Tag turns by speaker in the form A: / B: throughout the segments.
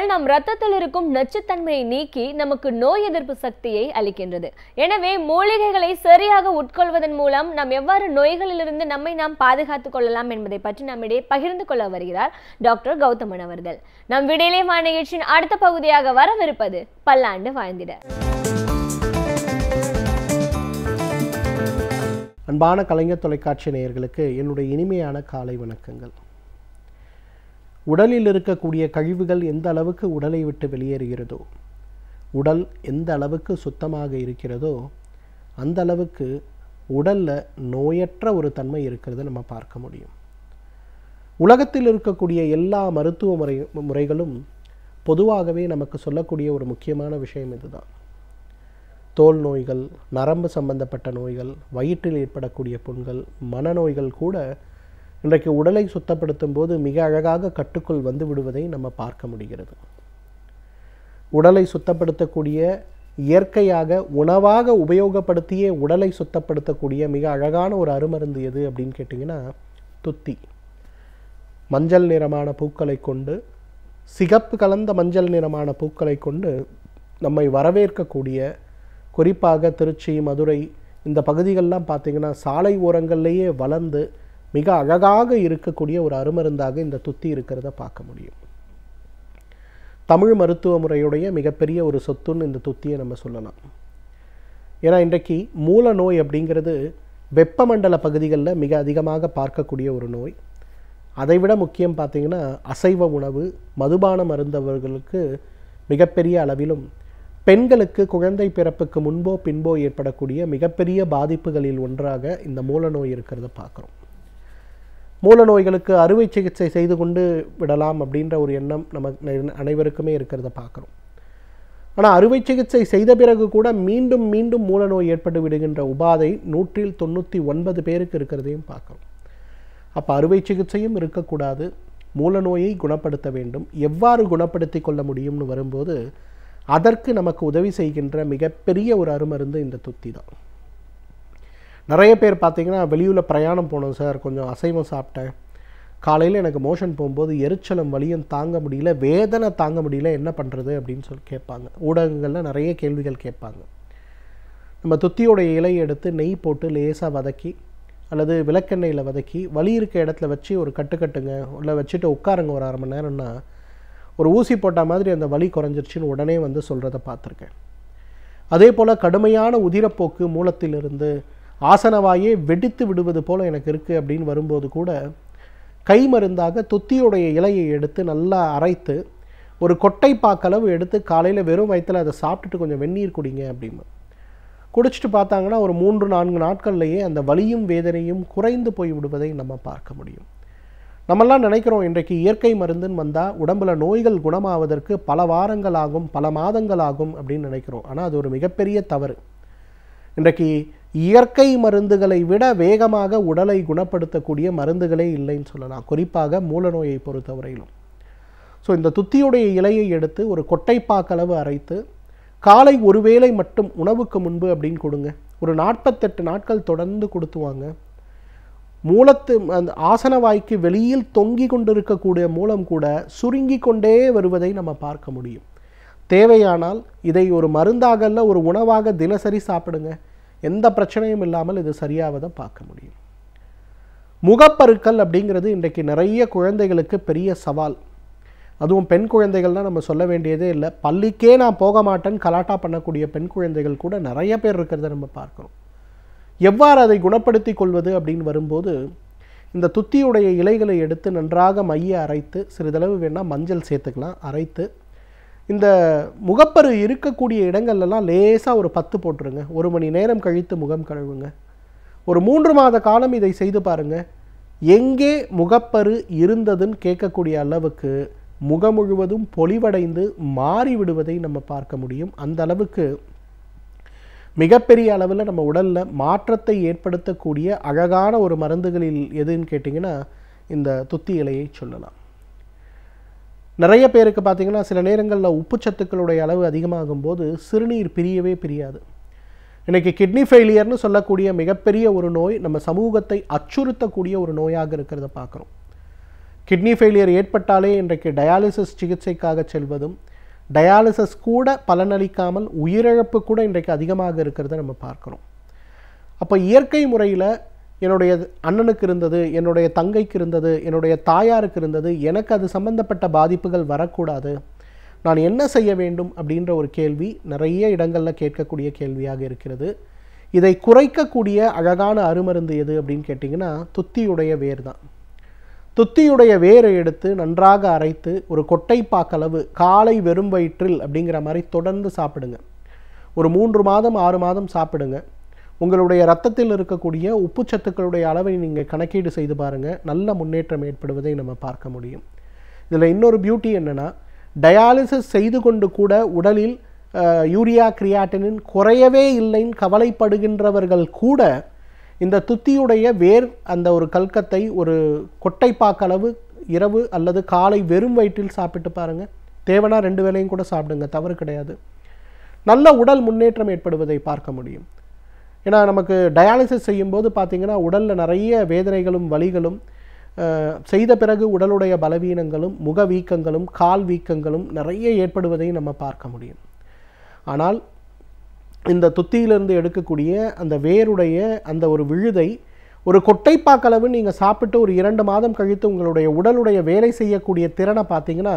A: மூலிகைகள் நம் ரத்தத்தில் இருக்கும் நச்சுத்தன்மையை நீக்கி நமக்கு நோய் எதிர்ப்பு சக்தியை அளிக்கின்றது. எனவே மூலிகைகளை சரியாக உட்கொள்வதன் மூலம் நாம் எவ்வாறு நோய்களிலிருந்து நம்மை நாம் பாதுகாத்துக் கொள்ளலாம் என்பதை பற்றி நம்மிடையே பகிர்ந்து கொள்ள வருகிறார் டாக்டர் கௌதமன் அவர்கள். நம் விடையிலே வா நிகழ்ச்சியின் அடுத்த பகுதியாக வரவிருப்பது பல்லாண்டு வாழ்ந்திட.
B: அன்பான கலைஞர் தொலைக்காட்சி நேயர்களுக்கு என்னுடைய இனிமையான காலை வணக்கங்கள். உடலில் இருக்கக்கூடிய கழிவுகள் எந்த அளவுக்கு உடலை விட்டு வெளியேறுகிறதோ, உடல் எந்த அளவுக்கு சுத்தமாக இருக்கிறதோ அந்த அளவுக்கு உடலில் நோயற்ற ஒரு தன்மை இருக்கிறத நம்ம பார்க்க முடியும். உலகத்தில் இருக்கக்கூடிய எல்லா மருத்துவ முறைகளும் பொதுவாகவே நமக்கு சொல்லக்கூடிய ஒரு முக்கியமான விஷயம் இதுதான். தோல் நோய்கள், நரம்பு சம்பந்தப்பட்ட நோய்கள், வயிற்றில் ஏற்படக்கூடிய புண்கள், மனநோய்கள் கூட இன்றைக்கு உடலை சுத்தப்படுத்தும் போது மிக அழகாக கட்டுக்குள் வந்து விடுவதை நம்ம பார்க்க முடிகிறது. உடலை சுத்தப்படுத்தக்கூடிய இயற்கையாக உணவாக உபயோகப்படுத்தியே உடலை சுத்தப்படுத்தக்கூடிய மிக அழகான ஒரு அருமருந்து எது அப்படின்னு கேட்டிங்கன்னா துத்தி. மஞ்சள் நிறமான பூக்களை கொண்டு, சிகப்பு கலந்த மஞ்சள் நிறமான பூக்களை கொண்டு நம்மை வரவேற்கக்கூடிய, குறிப்பாக திருச்சி, மதுரை இந்த பகுதிகளெலாம் பார்த்திங்கன்னா சாலை ஓரங்கள்லேயே வளர்ந்து மிக அழகாக இருக்கக்கூடிய ஒரு அருமருந்தாக இந்த துத்தி இருக்கிறத பார்க்க முடியும். தமிழ் மருத்துவ முறையுடைய மிகப்பெரிய ஒரு சொத்துன்னு இந்த துத்தியை நம்ம சொல்லலாம். ஏன்னா இன்றைக்கு மூல நோய் அப்படிங்கிறது வெப்பமண்டல பகுதிகளில் மிக அதிகமாக பார்க்கக்கூடிய ஒரு நோய். அதைவிட முக்கியம் பார்த்திங்கன்னா அசைவ உணவு, மதுபானம் அருந்தவர்களுக்கு மிகப்பெரிய அளவிலும், பெண்களுக்கு குழந்தை பிறப்புக்கு முன்போ பின்போ ஏற்படக்கூடிய மிகப்பெரிய பாதிப்புகளில் ஒன்றாக இந்த மூல நோய் இருக்கிறத பார்க்குறோம். மூல நோய்களுக்கு அறுவை சிகிச்சை செய்து கொண்டு விடலாம் அப்படின்ற ஒரு எண்ணம் நமக்கு அனைவருக்குமே இருக்கிறத பார்க்குறோம். ஆனால் அறுவை சிகிச்சை செய்த பிறகு கூட மீண்டும் மீண்டும் மூல நோய் ஏற்பட்டு விடுகின்ற உபாதை 199 பேருக்கு இருக்கிறதையும் பார்க்குறோம். அப்போ அறுவை சிகிச்சையும் இருக்கக்கூடாது, மூல நோயை குணப்படுத்த வேண்டும். எவ்வாறு குணப்படுத்தி கொள்ள முடியும்னு வரும்போது அதற்கு நமக்கு உதவி செய்கின்ற மிகப்பெரிய ஒரு அருமருந்து இந்த துத்தி தான். நிறைய பேர் பார்த்திங்கன்னா வெளியூரில் பிரயாணம் போனோம் சார், கொஞ்சம் அசைவம் சாப்பிட்டேன், காலையில் எனக்கு மோஷன் போகும்போது எரிச்சலும் வலியும் தாங்க முடியல, வேதனை தாங்க முடியல, என்ன பண்ணுறது அப்படின்னு சொல்லி கேட்பாங்க. ஊடகங்களில் நிறைய கேள்விகள் கேட்பாங்க. நம்ம துத்தியோடைய இலையை எடுத்து நெய் போட்டு லேசாக வதக்கி அல்லது விளக்கெண்ணெயில் வதக்கி வலி இருக்க இடத்துல வச்சு ஒரு கட்டுங்க, இல்லை வச்சுட்டு உட்காருங்க ஒரு 1/2 மணி நேரம்னா ஒரு ஊசி போட்ட மாதிரி அந்த வலி குறைஞ்சிருச்சுன்னு உடனே வந்து சொல்கிறத பார்த்துருக்கேன். அதே போல் கடுமையான உதிரப்போக்கு, மூலத்திலிருந்து ஆசனவாயே வெடித்து விடுவது போல் எனக்கு இருக்குது அப்படின்னு வரும்போது கூட கை மருந்தாக துத்தியோடைய இலையை எடுத்து நல்லா அரைத்து ஒரு கொட்டை பாக்களவு எடுத்து காலையில் வெறும் வயிற்றில் அதை சாப்பிட்டுட்டு கொஞ்சம் வெந்நீர் குடிங்க அப்படின்னு குடிச்சிட்டு பார்த்தாங்கன்னா ஒரு 3-4 நாட்கள்லேயே அந்த வலியும் வேதனையும் குறைந்து போய் விடுவதை நம்ம பார்க்க முடியும். நம்மெல்லாம் நினைக்கிறோம் இன்றைக்கு இயற்கை மருந்துன்னு வந்தால் உடம்புல நோய்கள் குணமாவதற்கு பல வாரங்கள் ஆகும், பல மாதங்கள் ஆகும் அப்படின்னு நினைக்கிறோம். ஆனால் அது ஒரு மிகப்பெரிய தவறு. இன்றைக்கு இயற்கை மருந்துகளை விட வேகமாக உடலை குணப்படுத்தக்கூடிய மருந்துகளே இல்லைன்னு சொல்லலாம், குறிப்பாக மூல நோயை பொறுத்தவரையிலும். ஸோ இந்த துத்தியுடைய இலையை எடுத்து ஒரு கொட்டைப்பாக்களவு அரைத்து காலை ஒரு வேளை மட்டும் உணவுக்கு முன்பு அப்படின்னு கொடுங்க. ஒரு 48 நாட்கள் தொடர்ந்து கொடுத்துவாங்க. மூலத்து அந்த ஆசனவாய்க்கு வெளியில் தொங்கி கொண்டிருக்கக்கூடிய மூலம் கூட சுருங்கி கொண்டே வருவதை நம்ம பார்க்க முடியும். தேவையானால் இதை ஒரு மருந்தாக அல்ல, ஒரு உணவாக தினசரி சாப்பிடுங்க, எந்த பிரச்சனையும் இல்லாமல் இது சரியாவதை பார்க்க முடியும். முகப்பருக்கள் அப்படிங்கிறது இன்றைக்கு நிறைய குழந்தைகளுக்கு பெரிய சவால். அதுவும் பெண் குழந்தைகள்னால் நம்ம சொல்ல வேண்டியதே இல்லை. பள்ளிக்கே நான் போக மாட்டேன்னு கலாட்டா பண்ணக்கூடிய பெண் குழந்தைகள் கூட நிறைய பேர் இருக்கிறத நம்ம பார்க்குறோம். எவ்வாறு அதை குணப்படுத்தி கொள்வது அப்படின்னு வரும்போது இந்த துத்தியுடைய இலைகளை எடுத்து நன்றாக மைய அரைத்து, சிறிதளவு வேணால் மஞ்சள் சேர்த்துக்கலாம், அரைத்து இந்த முகப்பரு இருக்கக்கூடிய இடங்கள்லாம் லேசாக ஒரு 10 போட்டுருங்க. 1 மணி நேரம் கழித்து முகம் கழுவுங்க. ஒரு 3 மாத காலம் இதை செய்து பாருங்கள். எங்கே முகப்பரு இருந்ததுன்னு கேட்கக்கூடிய அளவுக்கு முகம் முழுவதும் பொலிவடைந்து மாறி விடுவதை நம்ம பார்க்க முடியும். அந்த அளவுக்கு மிகப்பெரிய அளவில் நம்ம உடலில் மாற்றத்தை ஏற்படுத்தக்கூடிய அழகான ஒரு மருந்துகளில் எதுன்னு கேட்டிங்கன்னா இந்த துத்தி இலையை சொல்லலாம். நிறைய பேருக்கு பார்த்திங்கன்னா சில நேரங்களில் உப்புச்சத்துக்களுடைய அளவு அதிகமாகும் போது சிறுநீர் பிரியவே பிரியாது. இன்றைக்கி கிட்னி ஃபெயிலியர்னு சொல்லக்கூடிய மிகப்பெரிய ஒரு நோய் நம்ம சமூகத்தை அச்சுறுத்தக்கூடிய ஒரு நோயாக இருக்கிறத பார்க்குறோம். கிட்னி ஃபெயிலியர் ஏற்பட்டாலே இன்றைக்கு டயாலிசிஸ் சிகிச்சைக்காக செல்வதும், டயாலிசிஸ் கூட பலனளிக்காமல் உயிரிழப்பு கூட இன்றைக்கு அதிகமாக இருக்கிறத நம்ம பார்க்குறோம். அப்போ இயற்கை முறையில் என்னுடைய அண்ணனுக்கு இருந்தது, என்னுடைய தங்கைக்கு இருந்தது, என்னுடைய தாயாருக்கு இருந்தது, எனக்கு அது சம்பந்தப்பட்ட பாதிப்புகள் வரக்கூடாது, நான் என்ன செய்ய வேண்டும் அப்படின்ற ஒரு கேள்வி நிறைய இடங்களில் கேட்கக்கூடிய கேள்வியாக இருக்கிறது. இதை குறைக்கக்கூடிய அழகான அருமருந்து எது அப்படின்னு கேட்டிங்கன்னா துத்தியுடைய வேர் தான். துத்தியுடைய வேரை எடுத்து நன்றாக அரைத்து ஒரு கொட்டைப்பாக்களவு காலை வெறும் வயிற்றில் அப்படிங்கிற மாதிரி தொடர்ந்து சாப்பிடுங்க. ஒரு 3 மாதம் 6 மாதம் சாப்பிடுங்க. உங்களுடைய இரத்தத்தில் இருக்கக்கூடிய உப்புச்சத்துக்களுடைய அளவை நீங்கள் கணக்கீடு செய்து பாருங்கள், நல்ல முன்னேற்றம் ஏற்படுவதை நம்ம பார்க்க முடியும். இதில் இன்னொரு பியூட்டி என்னென்னா, டயாலிசிஸ் செய்து கொண்டு கூட உடலில் யூரியா கிரியாட்டினின் குறையவே இல்லைன்னு கவலைப்படுகின்றவர்கள் கூட இந்த துத்தியுடைய வேர் அந்த ஒரு கல்கத்தை ஒரு கொட்டைப்பாக்களவு இரவு அல்லது காலை வெறும் வயிற்றில் சாப்பிட்டு பாருங்கள். தேவைன்னா 2 வேளையும் கூட சாப்பிடுங்க, தவறு கிடையாது. நல்ல உடல் முன்னேற்றம் ஏற்படுவதை பார்க்க முடியும். ஏன்னா நமக்கு டயாலிசிஸ் செய்யும்போது பார்த்திங்கன்னா உடலில் நிறைய வேதனைகளும் வலிகளும், செய்த பிறகு உடலுடைய பலவீனங்களும் முக வீக்கங்களும் கால் வீக்கங்களும் நிறைய ஏற்படுவதை நம்ம பார்க்க முடியும். ஆனால் இந்த துத்தியிலிருந்து எடுக்கக்கூடிய அந்த வேருடைய அந்த ஒரு விழுதை ஒரு கொட்டைப்பாக்களவு நீங்கள் சாப்பிட்டு ஒரு 2 மாதம் கழித்து உங்களுடைய உடலுடைய வேலை செய்யக்கூடிய திறனை பார்த்தீங்கன்னா,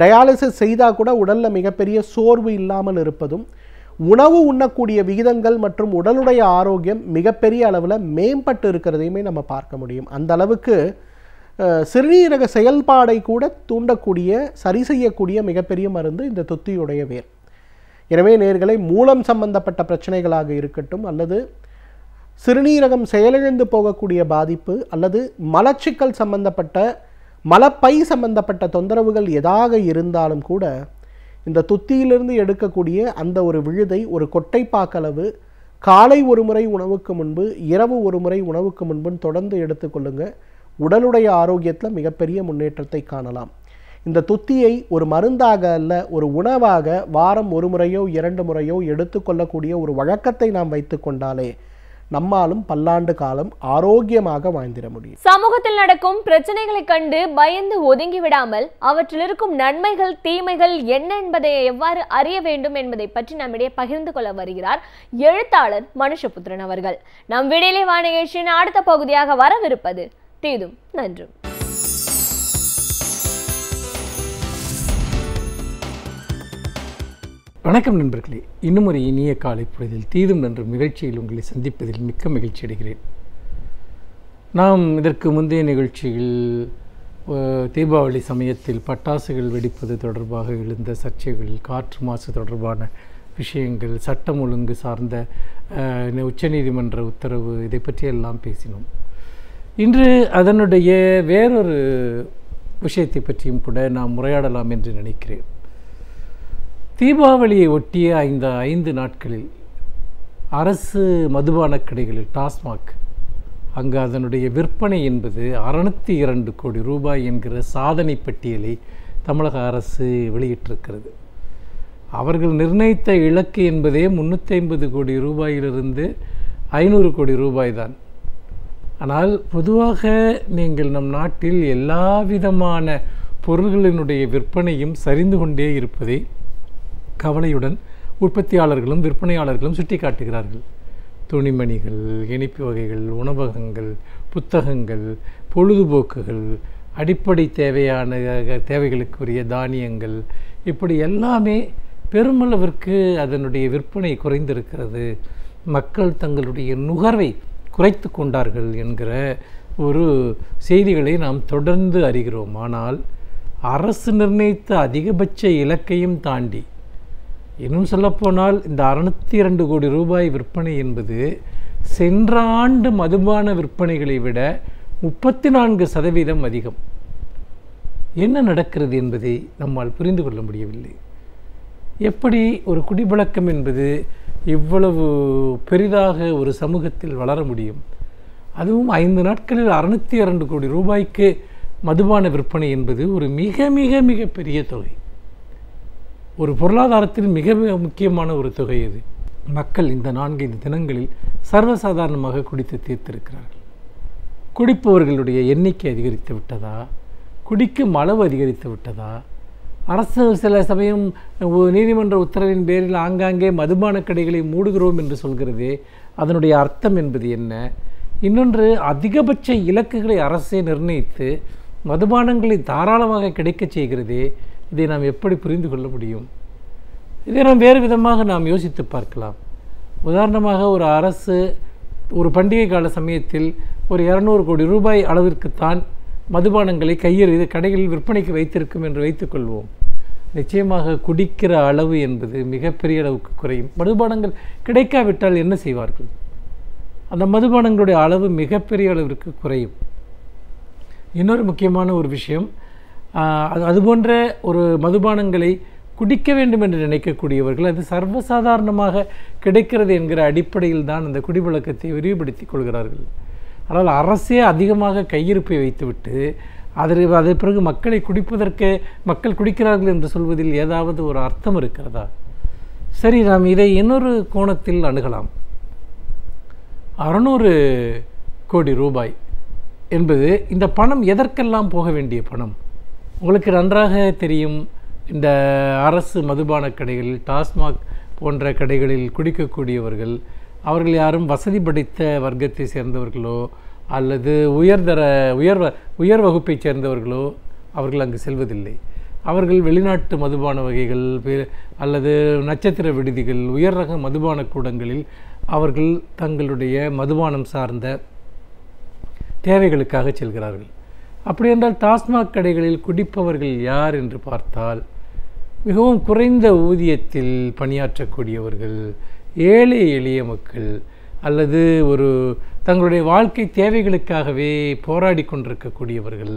B: டயாலிசிஸ் செய்தால் கூட உடலில் மிகப்பெரிய சோர்வு இல்லாமல் இருப்பதும், உணவு உண்ணக்கூடிய விகிதங்கள் மற்றும் உடலுடைய ஆரோக்கியம் மிகப்பெரிய அளவில் மேம்பட்டு இருக்கிறதையுமே நம்ம பார்க்க முடியும். அந்த அளவுக்கு சிறுநீரக செயல்பாடை கூட தூண்டக்கூடிய சரி செய்யக்கூடிய மிகப்பெரிய மருந்து இந்த துத்தியுடைய வேர். எனவே நேயர்களே, மூலம் சம்பந்தப்பட்ட பிரச்சனைகளாக இருக்கட்டும், அல்லது சிறுநீரகம் செயலிழந்து போகக்கூடிய பாதிப்பு, அல்லது மலச்சிக்கல் சம்பந்தப்பட்ட மலப்பை சம்பந்தப்பட்ட தொந்தரவுகள் எதாக இருந்தாலும் கூட இந்த துத்தியிலிருந்து எடுக்கக்கூடிய அந்த ஒரு விழுதை ஒரு கொட்டைப்பாக்களவு காலை ஒரு முறை உணவுக்கு முன்பு, இரவு ஒரு முறை உணவுக்கு முன்புன்னு தொடர்ந்து எடுத்துக்கொள்ளுங்க. உடலுடைய ஆரோக்கியத்தில் மிகப்பெரிய முன்னேற்றத்தை காணலாம். இந்த துத்தியை ஒரு மருந்தாக அல்ல, ஒரு உணவாக வாரம் 1 முறையோ 2 முறையோ எடுத்துக்கொள்ளக்கூடிய ஒரு வழக்கத்தை நாம் வைத்து கொண்டாலே நம்மாலும் பல்லாண்டு காலம் ஆரோக்கியமாக வாழ்ந்திட முடியும்.
A: சமூகத்தில் நடக்கும் பிரச்சனைகளை கண்டு பயந்து ஒதுங்கி விடாமல் அவற்றில் இருக்கும் நன்மைகள் தீமைகள் என்ன என்பதை எவ்வாறு அறிய வேண்டும் என்பதை பற்றி நம்மிடையே பகிர்ந்து கொள்ள வருகிறார் எழுத்தாளர் மனுஷபுத்திரன் அவர்கள். நம் விடியலை வா நிகழ்ச்சியின் அடுத்த பகுதியாக வரவிருப்பது தீதும் நன்றும்.
C: வணக்கம் நண்பர்களே, இன்னும் ஒரு இனிய காலை பொழுதில் தீதும் நன்றும் நிகழ்ச்சியில் உங்களை சந்திப்பதில் மிக்க மகிழ்ச்சி அடைகிறேன். நாம் இதற்கு முந்தைய நிகழ்ச்சியில் தீபாவளி சமயத்தில் பட்டாசுகள் வெடிப்பது தொடர்பாக எழுந்த சர்ச்சைகள், காற்று மாசு தொடர்பான விஷயங்கள், சட்டம் ஒழுங்கு சார்ந்த உச்சநீதிமன்ற உத்தரவு, இதை பற்றியெல்லாம் பேசினோம். இன்று அதனுடைய வேறொரு விஷயத்தை பற்றியும் கூட நாம் உரையாடலாம் என்று நினைக்கிறேன். தீபாவளியை ஒட்டிய 5 நாட்களில் அரசு மதுபான கடைகளில் டாஸ்மாக், அங்கு அதனுடைய விற்பனை என்பது 602 கோடி ரூபாய் என்கிற சாதனை பட்டியலை தமிழக அரசு வெளியிட்டிருக்கிறது. அவர்கள் நிர்ணயித்த இலக்கு என்பதே 350 கோடி ரூபாயிலிருந்து 500 கோடி ரூபாய் தான். ஆனால் பொதுவாக நீங்கள் நம் நாட்டில் எல்லா விதமான பொருள்களினுடைய விற்பனையும் சரிந்து கொண்டே இருப்பதை கவலையுடன் உற்பத்தியாளர்களும் விற்பனையாளர்களும் சுட்டி காட்டுகிறார்கள். துணிமணிகள், இனிப்பு வகைகள், உணவகங்கள், புத்தகங்கள், பொழுதுபோக்குகள், அடிப்படை தேவைகளுக்குரிய தானியங்கள், இப்படி எல்லாமே பெருமளவிற்கு அதனுடைய விற்பனை குறைந்திருக்கிறது. மக்கள் தங்களுடைய நுகர்வை குறைத்து கொண்டார்கள் என்கிற ஒரு செய்திகளை நாம் தொடர்ந்து அறிகிறோம். ஆனால் அரசு நிர்ணயித்த அதிகபட்ச இலக்கையும் தாண்டி, இன்னும் சொல்லப்போனால் இந்த 602 கோடி ரூபாய் விற்பனை என்பது சென்ற ஆண்டு மதுபான விற்பனைகளை விட 34% அதிகம். என்ன நடக்கிறது என்பதை நம்மால் புரிந்து கொள்ள முடியவில்லை. எப்படி ஒரு குடிப்பழக்கம் என்பது இவ்வளவு பெரிதாக ஒரு சமூகத்தில் வளர முடியும்? அதுவும் 5 நாட்களில் 602 கோடி ரூபாய்க்கு மதுபான விற்பனை என்பது ஒரு மிக மிக மிக பெரிய தொகை. ஒரு பொருளாதாரத்தில் மிக மிக முக்கியமான ஒரு தொகை இது. மக்கள் இந்த 4-5 தினங்களில் சர்வசாதாரணமாக குடித்து தீர்த்திருக்கிறார்கள். குடிப்பவர்களுடைய எண்ணிக்கை அதிகரித்து விட்டதா, குடிக்கும் அளவு அதிகரித்து விட்டதா? அரசு சில சமயம் நீதிமன்ற உத்தரவின் பேரில் ஆங்காங்கே மதுபான கடைகளை மூடுகிறோம் என்று சொல்கிறதே, அதனுடைய அர்த்தம் என்பது என்ன? இன்னொன்று, அதிகபட்ச இலக்குகளை அரசே நிர்ணயித்து மதுபானங்களை தாராளமாக கிடைக்கச் செய்கிறதே, இதை நாம் எப்படி புரிந்து கொள்ள முடியும்? இதை நாம் வேறு விதமாக நாம் யோசித்து பார்க்கலாம். உதாரணமாக, ஒரு அரசு ஒரு பண்டிகை கால சமயத்தில் ஒரு 200 கோடி ரூபாய் அளவிற்குத்தான் மதுபானங்களை கையில் கடைகளில் விற்பனைக்கு வைத்திருக்கும் என்று வைத்துக்கொள்வோம். நிச்சயமாக குடிக்கிற அளவு என்பது மிகப்பெரிய அளவுக்கு குறையும். மதுபானங்கள் கிடைக்காவிட்டால் என்ன செய்வார்கள்? அந்த மதுபானங்களுடைய அளவு மிகப்பெரிய அளவிற்கு குறையும். இன்னொரு முக்கியமான ஒரு விஷயம், அதுபோன்ற ஒரு மதுபானங்களை குடிக்க வேண்டும் என்று நினைக்கக்கூடியவர்கள் அது சர்வசாதாரணமாக கிடைக்கிறது என்கிற அடிப்படையில் தான் அந்த குடிப்பழக்கத்தை விரிவுபடுத்தி கொள்கிறார்கள். ஆனால் அரசே அதிகமாக கையிருப்பை வைத்துவிட்டு அதை பிறகு மக்களை குடிப்பதற்கு மக்கள் குடிக்கிறார்கள் என்று சொல்வதில் ஏதாவது ஒரு அர்த்தம் இருக்கிறதா? சரி, நாம் இதை இன்னொரு கோணத்தில் அணுகலாம். 600 கோடி ரூபாய் என்பது இந்த பணம் எதற்கெல்லாம் போக வேண்டிய பணம்? உங்களுக்கு நன்றாக தெரியும், இந்த அரசு மதுபான கடைகளில், டாஸ்மாக் போன்ற கடைகளில் குடிக்கக்கூடியவர்கள் அவர்கள் யாரும் வசதி படைத்த வர்க்கத்தை சேர்ந்தவர்களோ அல்லது உயர் வகுப்பை சேர்ந்தவர்களோ அவர்கள் அங்கு செல்வதில்லை. அவர்கள் வெளிநாட்டு மதுபான வகைகள் அல்லது நட்சத்திர விடுதிகள், உயர் ரக மதுபான கூடங்களில் அவர்கள் தங்களுடைய மதுபானம் சார்ந்த தேவைகளுக்காக செல்கிறார்கள். அப்படி என்றால் டாஸ்மாக் கடைகளில் குடிப்பவர்கள் யார் என்று பார்த்தால், மிகவும் குறைந்த ஊதியத்தில் பணியாற்றக்கூடியவர்கள், ஏழை எளிய மக்கள், அல்லது தங்களுடைய வாழ்க்கை தேவைகளுக்காகவே போராடி கொண்டிருக்கக்கூடியவர்கள்,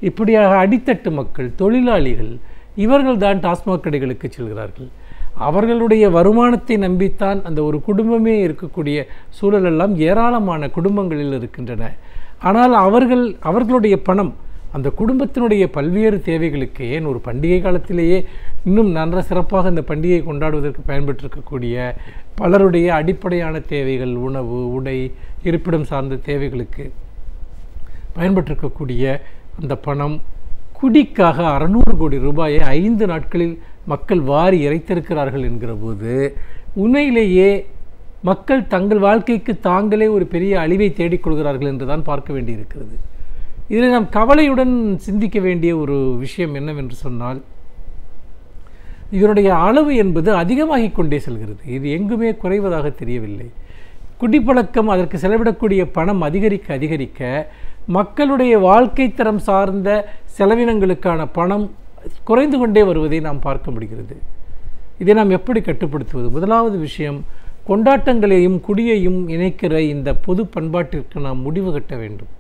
C: இப்படியாக அடித்தட்டு மக்கள், தொழிலாளிகள், இவர்கள் தான் டாஸ்மாக் கடைகளுக்கு செல்கிறார்கள். அவர்களுடைய வருமானத்தை நம்பித்தான் அந்த ஒரு குடும்பமே இருக்கக்கூடிய சூழலெல்லாம் ஏராளமான குடும்பங்களில் இருக்கின்றன. ஆனால் அவர்களுடைய பணம் அந்த குடும்பத்தினுடைய பல்வேறு தேவைகளுக்கு, ஏன் ஒரு பண்டிகை காலத்திலேயே இன்னும் நன்ற சிறப்பாக இந்த பண்டிகையை கொண்டாடுவதற்கு பயன்பெற்றிருக்கக்கூடிய பலருடைய அடிப்படையான தேவைகள், உணவு, உடை, இருப்பிடம் சார்ந்த தேவைகளுக்கு பயன்பெற்றிருக்கக்கூடிய அந்த பணம் குடிக்காக 600 கோடி ரூபாயை 5 நாட்களில் மக்கள் வாரி இறைத்திருக்கிறார்கள் என்கிற போது, உண்மையிலேயே மக்கள் தங்கள் வாழ்க்கைக்கு தாங்களே ஒரு பெரிய அழிவை தேடிக்கொள்கிறார்கள் என்று தான் பார்க்க வேண்டியிருக்கிறது. இதில் நாம் கவலையுடன் சிந்திக்க வேண்டிய ஒரு விஷயம் என்னவென்று சொன்னால், இதனுடைய அளவு என்பது அதிகமாகிக் கொண்டே செல்கிறது. இது எங்குமே குறைவதாக தெரியவில்லை. குடிப்பழக்கம், அதற்கு செலவிடக்கூடிய பணம் அதிகரிக்க மக்களுடைய வாழ்க்கை தரம் சார்ந்த செலவினங்களுக்கான பணம் குறைந்து கொண்டே வருவதை நாம் பார்க்க முடிகிறது. இதை நாம் எப்படி கட்டுப்படுத்துவது? முதலாவது விஷயம், கொண்டாட்டங்களையும் குடியையும் இணைக்கிற இந்த பொது பண்பாட்டிற்கு நாம் முடிவு கட்ட வேண்டும்.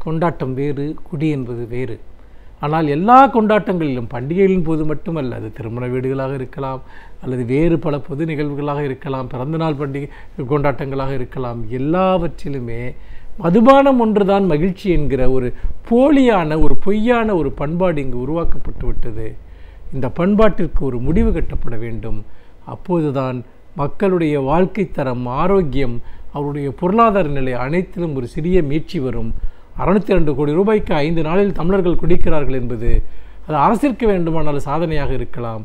C: கொண்டாட்டம் வேறு, குடி என்பது வேறு. ஆனால் எல்லா கொண்டாட்டங்களிலும், பண்டிகைகளின் போது மட்டுமல்ல, அது திருமண வீடுகளாக இருக்கலாம், அல்லது வேறு பல பொது நிகழ்வுகளாக இருக்கலாம், பிறந்தநாள் பண்டிகை கொண்டாட்டங்களாக இருக்கலாம், எல்லாவற்றிலுமே மதுபானம் ஒன்றுதான் மகிழ்ச்சி என்கிற ஒரு போலியான, ஒரு பொய்யான ஒரு பண்பாடு இங்கு உருவாக்கப்பட்டு விட்டது. இந்த பண்பாட்டிற்கு ஒரு முடிவு கட்டப்பட வேண்டும். அப்போதுதான் மக்களுடைய வாழ்க்கை தரம், ஆரோக்கியம், அவருடைய பொருளாதார நிலை அனைத்திலும் ஒரு சிறிய மீட்சி வரும். 602 கோடி ரூபாய்க்கு 5 நாளில் தமிழர்கள் குடிக்கிறார்கள் என்பது அது அரசிற்கு வேண்டுமானால் சாதனையாக இருக்கலாம்.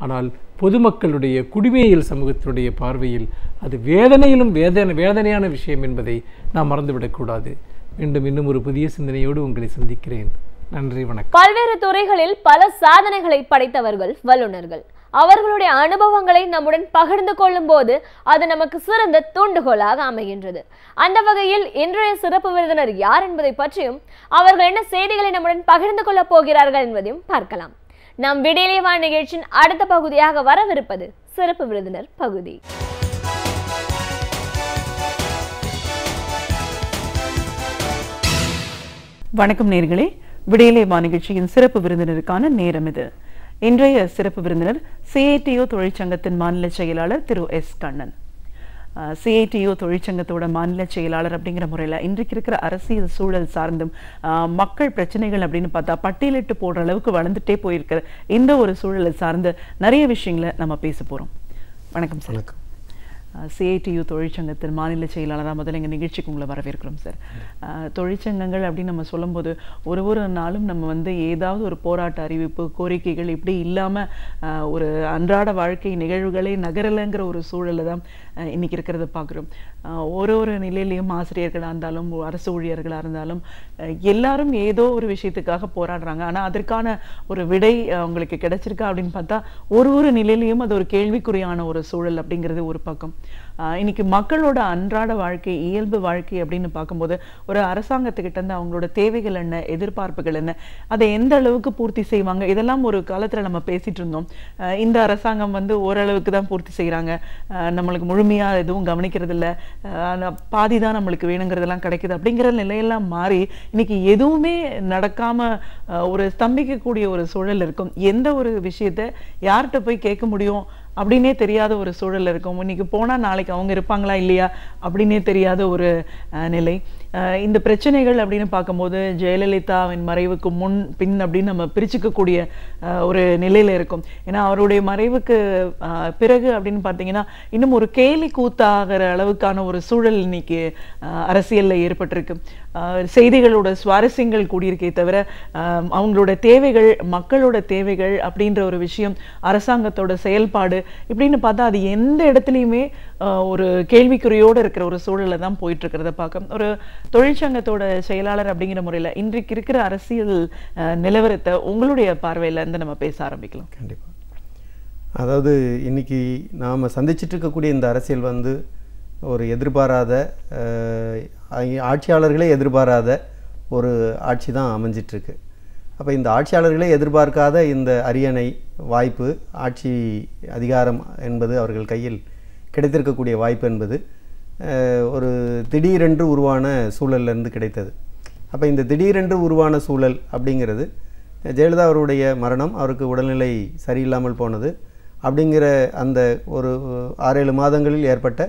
C: ஆனால் பொதுமக்களுடைய, குடிமையியல் சமூகத்தினுடைய பார்வையில் அது வேதனையான விஷயம் என்பதை நாம் மறந்துவிடக்கூடாது. மீண்டும் இன்னும் ஒரு புதிய சிந்தனையோடு உங்களை சந்திக்கிறேன். நன்றி, வணக்கம்.
A: பல்வேறு துறைகளில் பல சாதனைகளை படைத்தவர்கள் வல்லுநர்கள். அவர்களுடைய அனுபவங்களை நம்முடன் பகிர்ந்து கொள்ளும் போது அது நமக்கு சிறந்த தூண்டுகோலாக அமைகின்றது. அந்த வகையில் இன்றைய சிறப்பு விருந்தினர் யார் என்பதை பற்றியும், அவர்கள் என்ன செய்திகளை நம்முடன் பகிர்ந்து கொள்ளப் போகிறார்கள் என்பதையும் பார்க்கலாம். நம் விடியலே வா நிகழ்ச்சியின் அடுத்த பகுதியாக வரவிருப்பது சிறப்பு விருந்தினர் பகுதி.
D: வணக்கம் நேயர்களே, விடியலே வா நிகழ்ச்சியின் சிறப்பு விருந்தினருக்கான நேரம் இது. இன்றைய சிறப்பு விருந்தினர் CITO தொழிற்சங்கத்தின் மாநில செயலாளர் திரு S. கண்ணன். CITO தொழிற்சங்கத்தோட மாநில செயலாளர் அப்படிங்கிற முறையில் இன்றைக்கு இருக்கிற அரசியல் சூழல் சார்ந்தும் மக்கள் பிரச்சனைகள் அப்படின்னு பார்த்தா பட்டியலிட்டு போடுற அளவுக்கு வளர்ந்துட்டே போயிருக்கிற இந்த ஒரு சூழலை சார்ந்து நிறைய விஷயங்களை நம்ம பேச போகிறோம். வணக்கம் சார். சிஐடியு தொழிற்சங்கத்தின் மாநில செயலாளராக முதல்ல எங்கள் நிகழ்ச்சிக்கு உங்களை வரவேற்கிறோம் சார். தொழிற்சங்கங்கள் அப்படின்னு நம்ம சொல்லும்போது ஒரு நாளும் நம்ம வந்து ஏதாவது ஒரு போராட்ட அறிவிப்பு, கோரிக்கைகள் இப்படி இல்லாமல் ஒரு அன்றாட வாழ்க்கை நிகழ்வுகளே நகரலைங்கிற ஒரு சூழலில் தான் இன்னைக்கு இருக்கிறத பார்க்குறோம். ஒரு நிலையிலையும் ஆசிரியர்களாக இருந்தாலும் அரசு ஊழியர்களாக இருந்தாலும் எல்லாரும் ஏதோ ஒரு விஷயத்துக்காக போராடுறாங்க. ஆனால் அதற்கான ஒரு விடை அவங்களுக்கு கிடைச்சிருக்கா அப்படின்னு பார்த்தா ஒரு நிலையிலையும் அது ஒரு கேள்விக்குறியான ஒரு சூழல் அப்படிங்கிறது ஒரு பக்கம். இன்னைக்கு மக்களோட அன்றாட வாழ்க்கை, இயல்பு வாழ்க்கை அப்படின்னு பார்க்கும்போது ஒரு அரசாங்கத்துக்கிட்ட இருந்து அவங்களோட தேவைகள் என்ன, எதிர்பார்ப்புகள் என்ன, அதை எந்த அளவுக்கு பூர்த்தி செய்வாங்க, இதெல்லாம் ஒரு காலத்தில் நம்ம பேசிட்டு இருந்தோம். இந்த அரசாங்கம் வந்து ஓரளவுக்கு தான் பூர்த்தி செய்கிறாங்க, நம்மளுக்கு முழுமையாக எதுவும் கவனிக்கிறது இல்லை, பாதி தான் நம்மளுக்கு வேணுங்கிறதெல்லாம் கிடைக்குது அப்படிங்கிற நிலையெல்லாம் மாறி இன்னைக்கு எதுவுமே நடக்காம ஒரு ஸ்தம்பிக்கக்கூடிய ஒரு சூழல் இருக்கும். எந்த ஒரு விஷயத்த யார்கிட்ட போய் கேட்க முடியும் அப்படின்னே தெரியாத ஒரு சூழல் இருக்கும். இன்னைக்கு போனால் நாளைக்கு அவங்க இருப்பாங்களா இல்லையா அப்படின்னே தெரியாத ஒரு நிலை. இந்த பிரச்சனைகள் அப்படின்னு பார்க்கும்போது ஜெயலலிதாவின் மறைவுக்கு முன் பின் அப்படின்னு நம்ம பிரிச்சுக்கக்கூடிய ஒரு நிலையில் இருக்கும். ஏன்னா அவருடைய மறைவுக்கு பிறகு அப்படின்னு பார்த்தீங்கன்னா இன்னும் ஒரு கேலி கூத்தாகிற அளவுக்கான ஒரு சூழல் இன்னைக்கு அரசியலில் ஏற்பட்டிருக்கு. செய்திகளோட சுவாரஸ்யங்கள் கூடியிருக்கே தவிர அவங்களோட தேவைகள், மக்களோட தேவைகள் அப்படின்ற ஒரு விஷயம், அரசாங்கத்தோட செயல்பாடு இப்படின்னு பார்த்தா அது எந்த இடத்துலையுமே ஒரு கேள்விக்குறியோடு இருக்கிற ஒரு சூழலில் தான் போயிட்டு இருக்கிறத பார்க்க. ஒரு தொழிற்சங்கத்தோட செயலாளர் அப்படிங்கிற முறையில் இன்றைக்கு இருக்கிற அரசியல் நிலவரத்தை உங்களுடைய பார்வையில் இருந்து நம்ம பேச ஆரம்பிக்கலாம்.
E: கண்டிப்பாக. அதாவது இன்னைக்கு நாம் சந்திச்சுட்டு இருக்கக்கூடிய இந்த அரசியல் வந்து ஒரு எதிர்பாராத, ஆட்சியாளர்களே எதிர்பாராத ஒரு ஆட்சி தான் அமைஞ்சிட்ருக்கு. அப்போ இந்த ஆட்சியாளர்களே எதிர்பார்க்காத இந்த அரியணை வாய்ப்பு, ஆட்சி அதிகாரம் என்பது அவர்கள் கையில் கிடைத்திருக்கக்கூடிய வாய்ப்பு என்பது ஒரு திடீரென்று உருவான சூழல்லேருந்து கிடைத்தது. அப்போ இந்த திடீரென்று உருவான சூழல் அப்படிங்கிறது ஜெயலலிதா அவருடைய மரணம், அவருக்கு உடல்நிலை சரியில்லாமல் போனது அப்படிங்கிற அந்த ஒரு 6-7 மாதங்களில் ஏற்பட்ட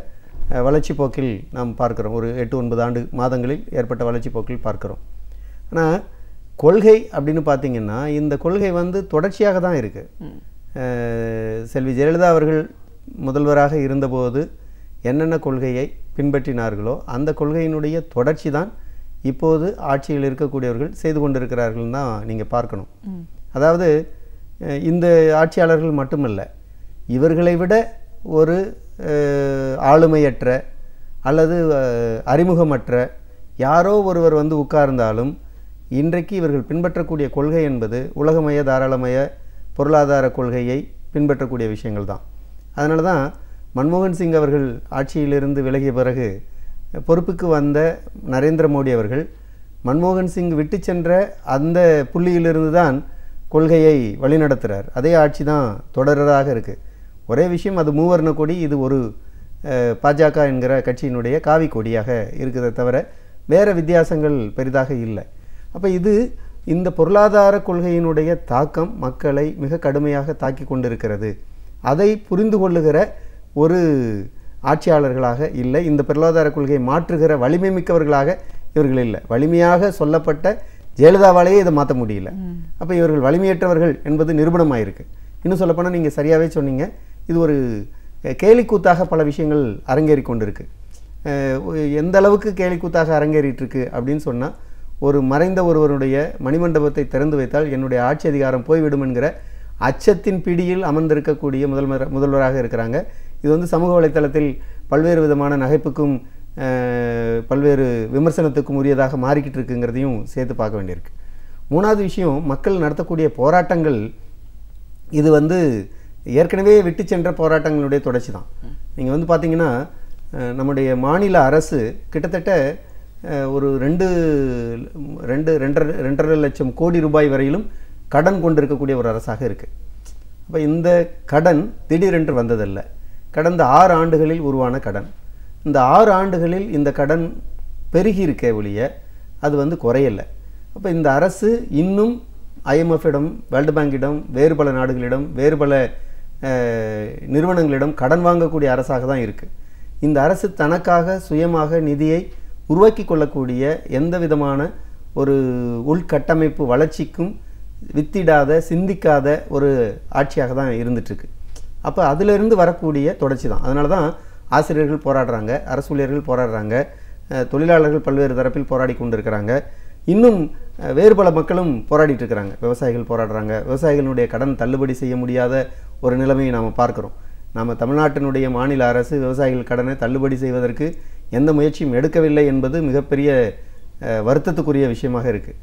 E: வளர்ச்சி போக்கில் நாம் பார்க்கிறோம். ஒரு 8-9 மாதங்களில் ஏற்பட்ட வளர்ச்சி போக்கில் பார்க்கிறோம். ஆனால் கொள்கை அப்படின்னு பார்த்தீங்கன்னா இந்த கொள்கை வந்து தொடர்ச்சியாக தான் இருக்குது. செல்வி ஜெயலலிதா அவர்கள் முதல்வராக இருந்தபோது என்னென்ன கொள்கையை பின்பற்றினார்களோ அந்த கொள்கையினுடைய தொடர்ச்சி தான் இப்போது ஆட்சியில் இருக்கக்கூடியவர்கள் செய்து கொண்டிருக்கிறார்கள் தான் நீங்கள் பார்க்கணும். அதாவது இந்த ஆட்சியாளர்கள் மட்டுமல்ல, இவர்களை விட ஒரு ஆளுமையற்ற அல்லது அறிமுகமற்ற யாரோ ஒருவர் வந்து உட்கார்ந்தாலும் இன்றைக்கு இவர்கள் பின்பற்றக்கூடிய கொள்கை என்பது உலகமய தாராளமய பொருளாதார கொள்கையை பின்பற்றக்கூடிய விஷயங்கள் தான். அதனால தான் மன்மோகன் சிங் அவர்கள் ஆட்சியிலிருந்து விலகிய பிறகு பொறுப்புக்கு வந்த நரேந்திர மோடி அவர்கள் மன்மோகன் சிங் விட்டு சென்ற அந்த புள்ளியிலிருந்து தான் கொள்கையை வழிநடத்துகிறார். அதே ஆட்சி தான் தொடர்றதாக இருக்குது. ஒரே விஷயம், அது மூவர்ண கொடி, இது ஒரு பாஜக என்கிற கட்சியினுடைய காவி கொடியாக இருக்குதே தவிர வேறு வித்தியாசங்கள் பெரிதாக இல்லை. அப்போ இந்த பொருளாதார கொள்கையினுடைய தாக்கம் மக்களை மிக கடுமையாக தாக்கி கொண்டிருக்கிறது. அதை புரிந்து கொள்ளுகிற ஒரு ஆட்சியாளர்களாக இல்லை, இந்த பொருளாதார கொள்கையை மாற்றுகிற வலிமை மிக்கவர்களாக இவர்கள் இல்லை. வலிமையாக சொல்லப்பட்ட ஜெயலலிதாவாலேயே இதை மாற்ற முடியல. அப்போ இவர்கள் வலிமையற்றவர்கள் என்பது நிரூபணமாயிருக்கு. இன்னும் சொல்லப்போனால் நீங்கள் சரியாகவே சொன்னீங்க, இது ஒரு கேலிக்கூத்தாக பல விஷயங்கள் அரங்கேறி கொண்டிருக்கு. எந்த அளவுக்கு கேலிக்கூத்தாக அரங்கேறிட்டுருக்கு அப்படின்னு சொன்னால், ஒரு மறைந்த ஒருவருடைய மணிமண்டபத்தை திறந்து வைத்தால் என்னுடைய ஆட்சி அதிகாரம் போய்விடும் என்கிற அச்சத்தின் பிடியில் அமர்ந்திருக்கக்கூடிய முதல்வராக இருக்கிறாங்க. இது வந்து சமூக வலைத்தளத்தில் பல்வேறு விதமான நகைப்புக்கும் பல்வேறு விமர்சனத்துக்கும் உரியதாக மாறிக்கிட்டு இருக்குங்கிறதையும் சேர்த்து பார்க்க வேண்டியிருக்கு. மூணாவது விஷயம், மக்கள் நடத்தக்கூடிய போராட்டங்கள் இது வந்து ஏற்கனவே விட்டு சென்ற போராட்டங்களுடைய தொடர்ச்சி தான். நீங்கள் வந்து பார்த்தீங்கன்னா நம்முடைய மாநில அரசு கிட்டத்தட்ட ஒரு 2.5 லட்சம் கோடி ரூபாய் வரையிலும் கடன் கொண்டிருக்கக்கூடிய ஒரு அரசாக இருக்குது. அப்போ இந்த கடன் திடீரென்று வந்ததல்ல, கடந்த 6 ஆண்டுகளில் உருவான கடன். இந்த 6 ஆண்டுகளில் இந்த கடன் பெருகி இருக்கே ஒழிய அது வந்து குறையலை. அப்போ இந்த அரசு இன்னும் IMF-இடம், வேர்ல்டு பேங்கிடம், வேறு பல நாடுகளிடம், வேறு பல நிறுவனங்களிடம் கடன் வாங்கக்கூடிய அரசாக தான் இருக்குது. இந்த அரசு தனக்காக சுயமாக நிதியை உருவாக்கி கொள்ளக்கூடிய எந்த விதமான ஒரு உள்கட்டமைப்பு வளர்ச்சிக்கும் வித்திடாத, சிந்திக்காத ஒரு ஆட்சியாக தான் இருந்துகிட்ருக்கு. அப்போ அதிலிருந்து வரக்கூடிய தொடர்ச்சி தான். அதனால தான் ஆசிரியர்கள் போராடுறாங்க, அரசு ஊழியர்கள் போராடுறாங்க, தொழிலாளர்கள் பல்வேறு தரப்பில் போராடி கொண்டிருக்கிறாங்க. இன்னும் வேறு பல மக்களும் போராடிட்டு இருக்கிறாங்க. விவசாயிகள் போராடுறாங்க. விவசாயிகளுடைய கடன் தள்ளுபடி செய்ய முடியாத ஒரு நிலைமையை நாம் பார்க்குறோம். நம்ம தமிழ்நாட்டினுடைய மாநில அரசு விவசாயிகள் கடனை தள்ளுபடி செய்வதற்கு எந்த முயற்சியும் எடுக்கவில்லை என்பது மிகப்பெரிய வருத்தத்துக்குரிய விஷயமாக இருக்குது.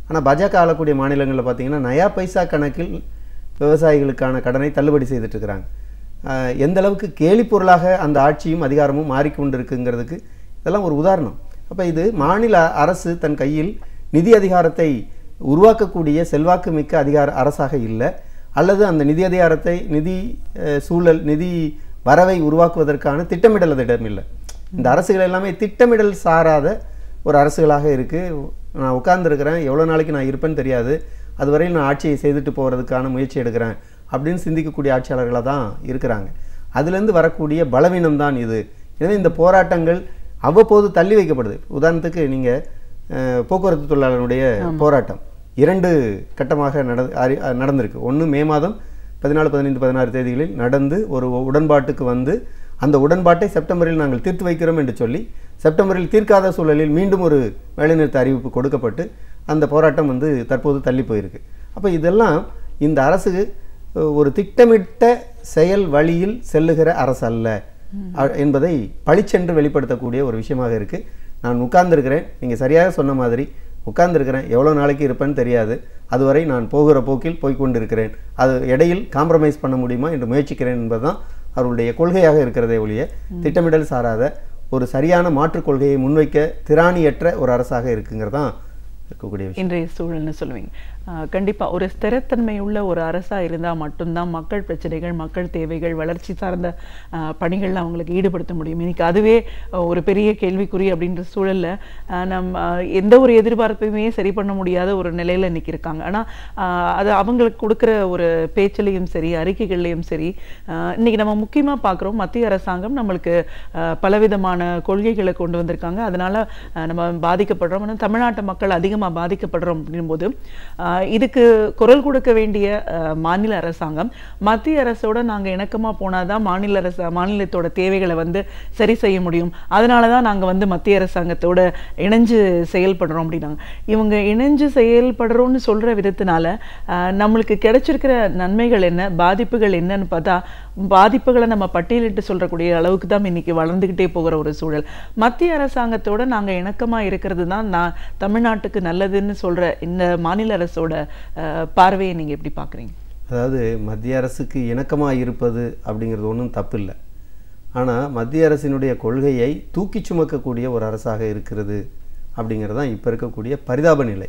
E: ஆனால் பாஜக ஆளக்கூடிய மாநிலங்களில் பார்த்திங்கன்னா நயா பைசா கணக்கில் விவசாயிகளுக்கான கடனை தள்ளுபடி செய்துட்ருக்கிறாங்க. எந்த அளவுக்கு கேலி பொருளாக அந்த ஆட்சியும் அதிகாரமும் மாறிக்கொண்டிருக்குங்கிறதுக்கு இதெல்லாம் ஒரு உதாரணம். அப்போ இது மாநில அரசு தன் கையில் நிதி அதிகாரத்தை உருவாக்கக்கூடிய செல்வாக்கு மிக்க அரசாக இல்லை, அல்லது அந்த நிதி அதிகாரத்தை நிதி வரவை உருவாக்குவதற்கான திட்டமிடல் அதிடம் இல்லை. இந்த அரசுகள் எல்லாமே திட்டமிடல் சாராத ஒரு அரசுகளாக இருக்குது. நான் உட்கார்ந்துருக்கிறேன், எவ்வளோ நாளைக்கு நான் இருப்பேன்னு தெரியாது, அதுவரையில் நான் ஆட்சியை செய்துட்டு போகிறதுக்கான முயற்சி எடுக்கிறேன் அப்படின்னு சிந்திக்கக்கூடிய ஆட்சியாளர்களாக தான் இருக்கிறாங்க. அதுலேருந்து வரக்கூடிய பலவீனம் தான் இது. எனவே இந்த போராட்டங்கள் அவ்வப்போது தள்ளி வைக்கப்படுது. உதாரணத்துக்கு நீங்கள் போக்குவரத்து தொழிலாளர்களுடைய போராட்டம் 2 கட்டமாக நடந்திருக்கு. ஒன்று மே மாதம் 14, 15, 16 தேதிகளில் நடந்து ஒரு உடன்பாட்டுக்கு வந்து அந்த உடன்பாட்டை செப்டம்பரில் நாங்கள் தீர்த்து வைக்கிறோம் என்று சொல்லி செப்டம்பரில் தீர்க்காத சூழலில் மீண்டும் ஒரு வேலைநிறுத்த அறிவிப்பு கொடுக்கப்பட்டு அந்த போராட்டம் வந்து தற்போது தள்ளி போயிருக்கு. அப்போ இதெல்லாம் இந்த அரசு ஒரு திட்டமிட்ட செயல் வழியில் செல்லுகிற அரசு அல்ல என்பதை பளிச்சென்று வெளிப்படுத்தக்கூடிய ஒரு விஷயமாக இருக்குது. நான் உட்கார்ந்துருக்கிறேன், நீங்கள் சரியாக சொன்ன மாதிரி உட்கார்ந்துருக்கிறேன், எவ்வளோ நாளைக்கு இருப்பேன்னு தெரியாது, அதுவரை நான் போகிற போக்கில் போய்கொண்டிருக்கிறேன், அது இடையில் காம்ப்ரமைஸ் பண்ண முடியுமா என்று முயற்சிக்கிறேன் என்பதுதான் அவருடைய கொள்கையாக இருக்கிறதே ஒழிய திட்டமிடல் சாராத ஒரு சரியான மாற்றுக் கொள்கையை முன்வைக்க திராணியற்ற ஒரு அரசாக இருக்குங்கிறதான் இருக்கக்கூடிய விஷயம்.
D: இன்றைய சூழல்னு சொல்லுவீங்க. கண்டிப்பாக ஒரு ஸ்திரத்தன்மை உள்ள ஒரு அரசாக இருந்தால் மட்டும்தான் மக்கள் பிரச்சனைகள், மக்கள் தேவைகள், வளர்ச்சி சார்ந்த பணிகளில் அவங்களுக்கு ஈடுபடுத்த முடியும். இன்னைக்கு அதுவே ஒரு பெரிய கேள்விக்குறி அப்படின்ற சூழலில் நம்ம எந்த ஒரு எதிர்பார்ப்பையுமே சரி பண்ண முடியாத ஒரு நிலையில் இன்னைக்கு இருக்காங்க. ஆனால் அது அவங்களுக்கு கொடுக்குற ஒரு பேச்சிலையும் சரி, அறிக்கைகள்லையும் சரி, இன்னைக்கு நம்ம முக்கியமாக பார்க்குறோம் மத்திய அரசாங்கம் நம்மளுக்கு பலவிதமான கொள்கைகளை கொண்டு வந்திருக்காங்க. அதனால நம்ம பாதிக்கப்படுறோம். ஆனால் தமிழ்நாட்டு மக்கள் அதிகமாக பாதிக்கப்படுறோம் அப்படின்போது இதுக்கு குரல் கொடுக்க வேண்டிய மாநில அரசாங்கம் மத்திய அரசோட நாங்கள் இணக்கமாக போனால் தான் மாநிலத்தோட தேவைகளை வந்து சரி செய்ய முடியும், அதனால தான் நாங்கள் மத்திய அரசாங்கத்தோட இணைஞ்சு செயல்படுறோம் அப்படின்னாங்க. இவங்க இணைஞ்சு செயல்படுறோம்னு சொல்கிற விதத்தினால நம்மளுக்கு கிடைச்சிருக்கிற நன்மைகள் என்ன, பாதிப்புகள் என்னன்னு பார்த்தா பாதிப்புகளை நம்ம பட்டியலிட்டு சொல்றக்கூடிய அளவுக்கு தான் இன்னைக்கு வளர்ந்துக்கிட்டே போகிற ஒரு சூழல். மத்திய அரசாங்கத்தோட நாங்கள் இணக்கமாக இருக்கிறது தான் தமிழ்நாட்டுக்கு நல்லதுன்னு சொல்கிற இந்த மாநில அரசோட பார்வையை நீங்கள் எப்படி பார்க்குறீங்க?
E: அதாவது மத்திய அரசுக்கு இணக்கமாக இருப்பது அப்படிங்கிறது ஒன்றும் தப்பு இல்லை. ஆனால் மத்திய அரசினுடைய கொள்கையை தூக்கி சுமக்கக்கூடிய ஒரு அரசாக இருக்கிறது அப்படிங்கிறது தான் இப்போ இருக்கக்கூடிய பரிதாப நிலை.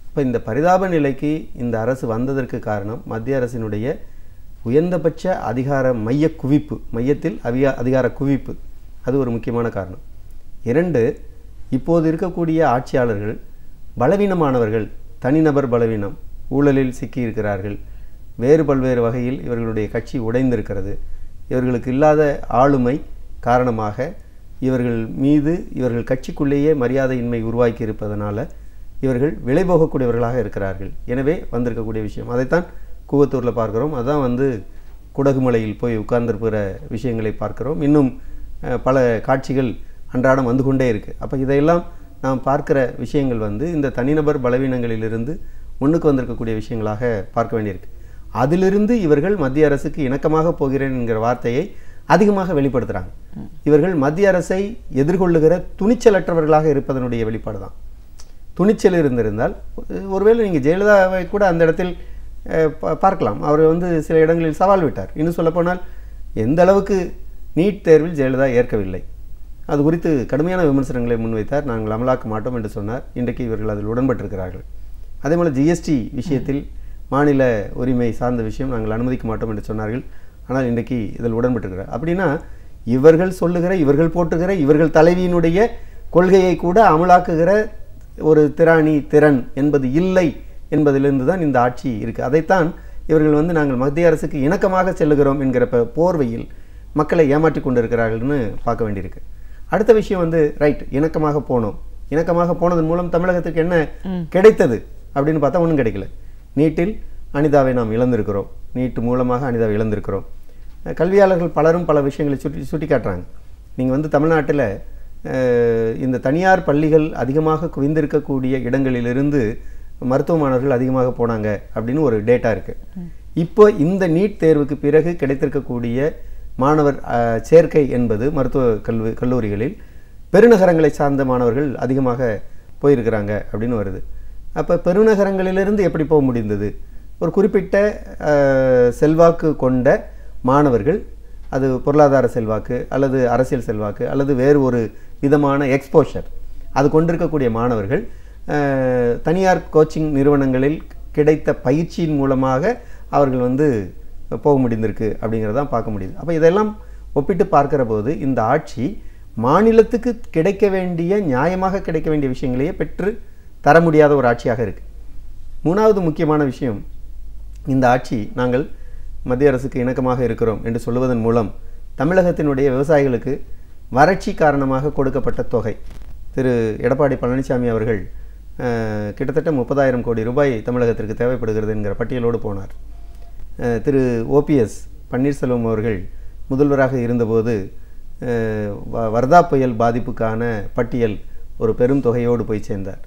E: இப்போ இந்த பரிதாப நிலைக்கு இந்த அரசு வந்ததற்கு காரணம் மத்திய அரசினுடைய உயர்ந்தபட்ச அதிகார மையத்தில் அதிகார குவிப்பு, அது ஒரு முக்கியமான காரணம். 2, இப்போது இருக்கக்கூடிய ஆட்சியாளர்கள் பலவீனமானவர்கள், தனிநபர் பலவீனம், ஊழலில் சிக்கியிருக்கிறார்கள், பல்வேறு வகையில் இவர்களுடைய கட்சி உடைந்திருக்கிறது. இவர்களுக்கு இல்லாத ஆளுமை காரணமாக இவர்கள் கட்சிக்குள்ளேயே மரியாதையின்மை உருவாக்கி இருப்பதனால இவர்கள் விலை போகக்கூடியவர்களாக இருக்கிறார்கள். எனவே வந்திருக்கக்கூடிய விஷயம் அதைத்தான் கூவத்தூரில் பார்க்குறோம். அதுதான் குடகுமலையில் போய் உட்கார்ந்திருக்கிற விஷயங்களை பார்க்குறோம். இன்னும் பல காட்சிகள் அன்றாடம் வந்து கொண்டே இருக்குது. அப்போ இதையெல்லாம் நாம் பார்க்குற விஷயங்கள் இந்த தனிநபர் பலவீனங்களிலிருந்து முன்னுக்கு வந்திருக்கக்கூடிய விஷயங்களாக பார்க்க வேண்டியிருக்கு. அதிலிருந்து இவர்கள் மத்திய அரசுக்கு இணக்கமாக போகிறேன் என்கிற வார்த்தையை அதிகமாக வெளிப்படுத்துகிறாங்க. இவர்கள் மத்திய அரசை எதிர்கொள்ளுகிற துணிச்சலற்றவர்களாக இருப்பதனுடைய வெளிப்பாடு தான். துணிச்சல் இருந்திருந்தால் ஒருவேளை நீங்கள் ஜெயலலிதாவை கூட அந்த இடத்தில் பார்க்கலாம். அவர் சில இடங்களில் சவால் விட்டார். இன்னும் சொல்லப்போனால் எந்த அளவுக்கு நீட் தேர்வில் ஜெயலலிதா ஏற்கவில்லை, அது குறித்து கடுமையான விமர்சனங்களை முன்வைத்தார். நாங்கள் அமலாக்க மாட்டோம் என்று சொன்னார். இன்றைக்கு இவர்கள் அதில் உடன்பட்டிருக்கிறார்கள். அதே போல் ஜிஎஸ்டி விஷயத்தில் மாநில உரிமை சார்ந்த விஷயம் நாங்கள் அனுமதிக்க மாட்டோம் என்று சொன்னார்கள். ஆனால் இன்றைக்கு இதில் உடன்பட்டிருக்கிறார். அப்படின்னா இவர்கள் சொல்லுகிற, இவர்கள் போட்டுகிற, இவர்கள் தலைவியினுடைய கொள்கையை கூட அமலாக்குகிற ஒரு திறன் என்பது இல்லை என்பதிலிருந்து தான் இந்த ஆட்சி இருக்குது. அதைத்தான் இவர்கள் நாங்கள் மத்திய அரசுக்கு இணக்கமாக செல்லுகிறோம் என்கிற போர்வையில் மக்களை ஏமாற்றி கொண்டிருக்கிறார்கள்னு பார்க்க வேண்டியிருக்கு. அடுத்த விஷயம் ரைட், இணக்கமாக போனோம். இணக்கமாக போனதன் மூலம் தமிழகத்துக்கு என்ன கிடைத்தது அப்படின்னு பார்த்தா ஒன்றும் கிடைக்கல. நீட்டில் அனிதாவை நாம் இழந்திருக்கிறோம். நீட்டு மூலமாக அனிதாவை இழந்திருக்கிறோம். கல்வியாளர்கள் பலரும் பல விஷயங்களை சுட்டி காட்டுறாங்க. நீங்கள் வந்து தமிழ்நாட்டில் இந்த தனியார் பள்ளிகள் அதிகமாக குவிந்திருக்கக்கூடிய இடங்களிலிருந்து மருத்துவ மாணவர்கள் அதிகமாக போனாங்க அப்படின்னு ஒரு டேட்டா இருக்குது. இப்போ இந்த நீட் தேர்வுக்கு பிறகு கிடைத்திருக்கக்கூடிய மாணவர் சேர்க்கை என்பது மருத்துவ கல்லூரிகளில் பெருநகரங்களை சார்ந்த மாணவர்கள் அதிகமாக போயிருக்கிறாங்க அப்படின்னு வருது. அப்போ பெருநகரங்களிலிருந்து எப்படி போக முடிந்தது? ஒரு குறிப்பிட்ட செல்வாக்கு கொண்ட மாணவர்கள், அது பொருளாதார செல்வாக்கு அல்லது அரசியல் செல்வாக்கு அல்லது வேறு ஒரு விதமான எக்ஸ்போஷர் அது கொண்டிருக்கக்கூடிய மாணவர்கள் தனியார் கோச்சிங் நிறுவனங்களில் கிடைத்த பயிற்சியின் மூலமாக அவர்கள் வந்து போக முடிந்திருக்கு அப்படிங்கிறதான் பார்க்க முடியுது. அப்போ இதெல்லாம் ஒப்பிட்டு பார்க்கிற போது இந்த ஆட்சி மாநிலத்துக்கு கிடைக்க வேண்டிய, நியாயமாக கிடைக்க வேண்டிய விஷயங்களையே பெற்று தர முடியாத ஒரு ஆட்சியாக இருக்குது. மூணாவது முக்கியமான விஷயம், இந்த ஆட்சி நாங்கள் மத்திய அரசுக்கு இணக்கமாக இருக்கிறோம் என்று சொல்லுவதன் மூலம் தமிழகத்தினுடைய விவசாயிகளுக்கு வறட்சி காரணமாக கொடுக்கப்பட்ட தொகை, திரு எடப்பாடி பழனிசாமி அவர்கள் கிட்டத்தட்ட 30,000 கோடி ரூபாய் தமிழகத்திற்கு தேவைப்படுகிறது என்கிற பட்டியலோடு போனார். திரு ஓபிஎஸ் பன்னீர்செல்வம் அவர்கள் முதல்வராக இருந்தபோது வர்தா புயல் பாதிப்புக்கான பட்டியல் ஒரு பெரும் தொகையோடு போய் சேர்ந்தார்.